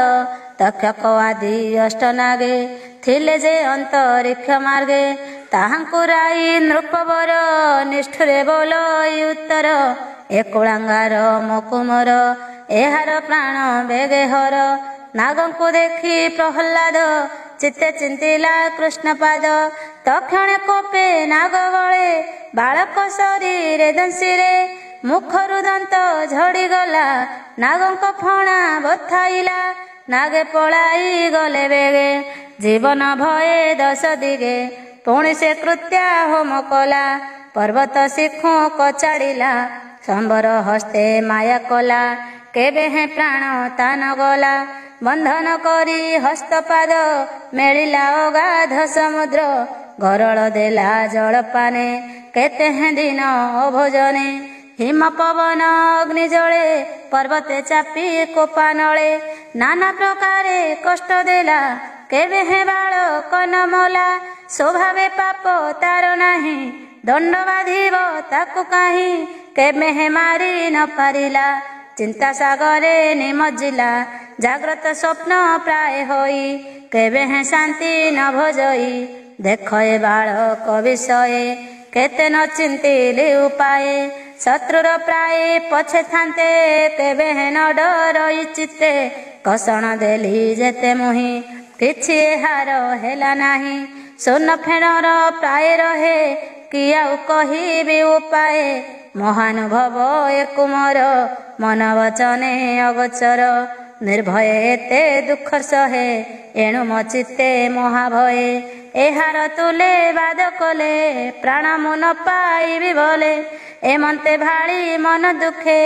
ତକ୍ଷକ ଆଦି ଅଷ୍ଟନାଗେ ଥିଲେ ଯେ ଅନ୍ତରିକ୍ଷ ମାର୍ଗେ ତାହାଙ୍କୁ ରାଇ ନୃପବର ନିଷ୍ଠୁରେ ବୋଲଇ ଉତ୍ତର ଏ କୁଳାଙ୍ଗାର ମକୁମର ଏହାର ପ୍ରାଣ ବେଗେ ହର ନାଗଙ୍କୁ ଦେଖି ପ୍ରହ୍ଲାଦ ଚିତ୍ତେ ଚିନ୍ତିଲା କୃଷ୍ଣ ପାଦ ତକ୍ଷଣେ କୋପେ ନାଗ ବଳେ ବାଳକ ଶରୀରେ ଦଂଶିରେ ମୁଖରୁ ଦନ୍ତ ଝଡ଼ିଗଲା ନାଗଙ୍କ ଫଣା ବଥାଇଲା ନାଗେ ପଳାଇ ଗଲେ ବେଗେ ଜୀବନ ଭୟେ ଦଶ ଦିଗେ ପୁଣି ସେ କୃତ୍ୟା ହୋମ କଲା ପର୍ବତ ଶିଖୁ କଚାଡ଼ିଲା ସମ୍ବର ହସ୍ତେ ମାୟା କଲା କେବେ ହେ ପ୍ରାଣ ତାନ ଗଲା ବନ୍ଧନ କରି ହସ୍ତପାଦ ମେଳିଲା ଅଗାଧ ସମୁଦ୍ର ଗରଳ ଦେଲା ଜଳପାନେ କେତେ ହେ ଦିନ ଅଭୋଜନେ ହିମ ପବନ ଅଗ୍ନି ଜଳେ ପର୍ବତେ ଚାପି କୋପାନଳେ ନାନା ପ୍ରକାରେ କଷ୍ଟ ଦେଲା କେବେ ହେ ବାଳକ ନ ମଲା ସ୍ୱଭାବେ ପାପ ତାର ନାହିଁ ଦଣ୍ଡ ବାଧିବ ତାକୁ କାହିଁ କେବେ ହେ ମାରି ନ ପାରିଲା ଚିନ୍ତା ସାଗରେ ନିମଜ୍ଜିଲା ଜାଗ୍ରତ ସ୍ୱପ୍ନ ପ୍ରାୟ ହୋଇ କେବେ ହେ ଶାନ୍ତି ନ ଭଜଇ ଦେଖ ଏ ବାଳକ ବିଷୟେ କେତେ ନ ଚିନ୍ତିଲି ଉପାଏ ଶତ୍ରୁର ପ୍ରାୟ ପଛେ ଥାନ୍ତେ କେବେ ହେ ନ ଡରଇ ଚିତ୍ତେ କଷଣ ଦେଲି ଯେତେ ମୁହିଁ କିଛି ଏହାର ହେଲା ନାହିଁ ସ୍ୱର୍ଣ୍ଣ ଫେଣର ପ୍ରାୟ ରହେ କି ଆଉ କହିବି ଉପାୟ ମହାନୁଭବ ଏ କୁମର ମନ ବଚନେ ଅଗୋଚର ନିର୍ଭୟ ଏତେ ଦୁଃଖ ସହେ ଏଣୁ ମୋ ଚିତ୍ତେ ମହାଭୟେ ଏହାର ତୁଲେ ବାଦ କଲେ ପ୍ରାଣ ମୁଁ ନ ପାଇବି ବୋଲେ ଏମନ୍ତେ ଭାଳି ମନ ଦୁଃଖେ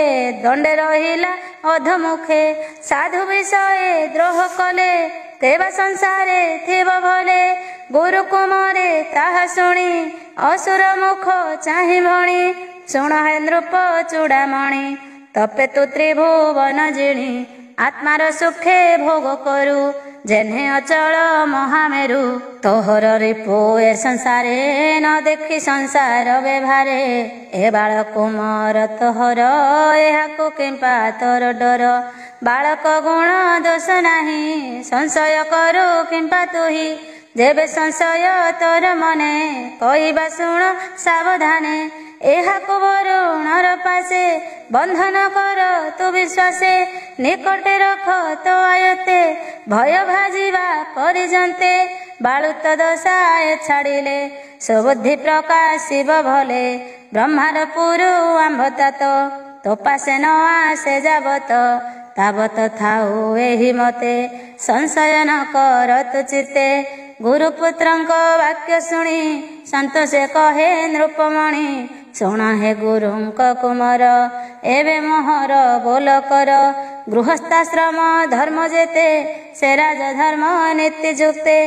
ଦଣ୍ଡେ ରହିଲା ଅଧମୁଖେ ସାଧୁ ବିଷୟେ ଦ୍ରୋହ କଲେ ତେବା ସଂସାରେ ଥିବ ଭଲେ ଗୁରୁ କୁମରେ ତାହା ଶୁଣି ଅସୁର ମୁଖ ଚାହିଁ ଭଣି ଶୁଣ ହେ ନୃପ ଚୂଡ଼ାମଣି ତପେ ତୁ ତ୍ରିଭୁବନ ଜିଣି ଆତ୍ମାର ସୁଖେ ଭୋଗ କରୁ ଯେହ୍ନେ ଅଚଳ ମହାମେରୁ ତୋହର ରିପୁ ଏ ସଂସାରେ ନ ଦେଖି ସଂସାର ବ୍ୟବହାରେ ଏ ବାଳକ ମୋର ତୋହର ଏହାକୁ କିମ୍ପା ତୋର ଡର ବାଳକ ଗୁଣ ଦୋଷ ନାହିଁ ସଂଶୟ କରୁ କିମ୍ପା ତୁହି ଯେବେ ସଂଶୟ ତୋର ମନେ କହିବା ଶୁଣ ସାବଧାନେ ଏହାକୁ ବରୁଣର ପାଶେ ବନ୍ଧନ କର ତୁ ବିଶ୍ୱାସେ ନିକଟେ ରଖ ତୋ ଆୟତେ ଭୟ ଭାଜିବା ପରିଜନ୍ତେ ବାଳୁତ ଦଶାଏ ଛାଡ଼ିଲେ ସୁବୁଦ୍ଧି ପ୍ରକାଶିବ ଭଲେ ବ୍ରହ୍ମାର ପୁରୁ ଆମ୍ଭତାତ ତୋ ପାଶେ ନ ଆସେ ଯାବତ ତାବତ ଥାଉ ଏହି ମତେ ସଂଶୟ ନ କର ତୁ ଚିତ୍ତେ ଗୁରୁପୁତ୍ରଙ୍କ ବାକ୍ୟ ଶୁଣି ସନ୍ତୋଷେ କହେ ନୃପମଣି ଶୁଣ ହେ ଗୁରୁଙ୍କ କୁମର ଏବେ ମୋହର ବୋଲ କର ଗୃହସ୍ଥାଶ୍ରମ ଧର୍ମ ଯେତେ ସେ ରାଜଧର୍ମ ନୀତି ଯୁକ୍ତେ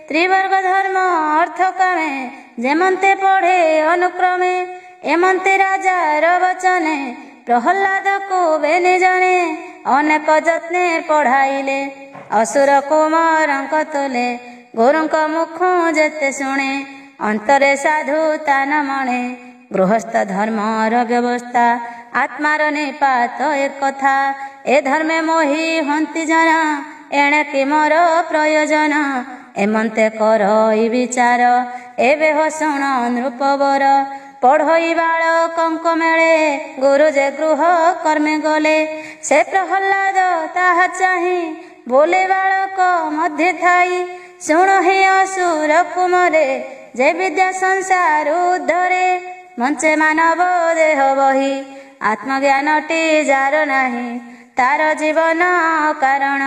ତ୍ରିବର୍ଗ ଧର୍ମ ଅର୍ଥ କାମେ ଯେମନ୍ତେ ପଢ଼େ ଅନୁକ୍ରମେ ଏମନ୍ତେ ରାଜାର ବଚନେ ପ୍ରହ୍ଲାଦକୁ ବେନି ଜଣେ ଅନେକ ଯତ୍ନେ ପଢ଼ାଇଲେ ଅସୁର କୁମାରଙ୍କ ତୁଲେ ଗୁରୁଙ୍କ ମୁଖ ଯେତେ ଶୁଣେ ଅନ୍ତରେ ସାଧୁ ତାନ ମଣେ ଗୃହସ୍ଥ ଧର୍ମର ବ୍ୟବସ୍ଥା ଆତ୍ମାର ନିପାତ ଏକଥା ଏ ଧର୍ମେ ମୋହି ହନ୍ତି ଜନା ଏଣେକି ମୋର ପ୍ରୟୋଜନ ଏମନ୍ତେ କରଇ ବିଚାର ଏବେ ହୋ ଶୁଣ ନୃପବର ପଢ଼ଇ ବାଳକଙ୍କ ମେଳେ ଗୁରୁ ଯେ ଗୃହ କର୍ମେ ଗଲେ ସେ ପ୍ରହ୍ଲାଦ ତାହା ଚାହିଁ ବୋଲେ ବାଳକ ମଧ୍ୟ ଥାଇ ଶୁଣ ହିଁ ଅସୁର କୁମରେ ଯେ ବିଦ୍ୟା ସଂସାର ଉଦ୍ଧରେ ମଞ୍ଚେ ମାନବ ଦେହ ବହି ଆତ୍ମଜ୍ଞାନଟି ଯାର ନାହିଁ ତାର ଜୀବନ କାରଣ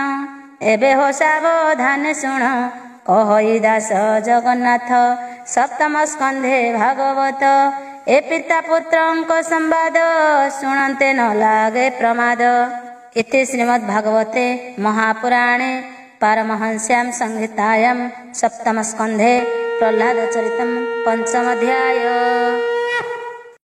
ଏବେ ହୋ ସାବଧାନ ଶୁଣ କହଇ ଦାସ ଜଗନ୍ନାଥ ସପ୍ତମ ସ୍କନ୍ଧେ ଭାଗବତ ଏ ପିତା ପୁତ୍ରଙ୍କ ସମ୍ବାଦ ଶୁଣନ୍ତେ ନ ଲାଗେ ପ୍ରମାଦ। ଇତି ଶ୍ରୀମଦ୍ ଭାଗବତେ ମହାପୁରାଣେ ପାରମହଂସ୍ୟାಂ ସଂହିତାୟାं ସପ୍ତମ ସ୍କନ୍ଧେ ପ୍ରହ୍ଲାଦ ଚରିତମ୍ ପଞ୍ଚମ ଅଧ୍ୟାୟ।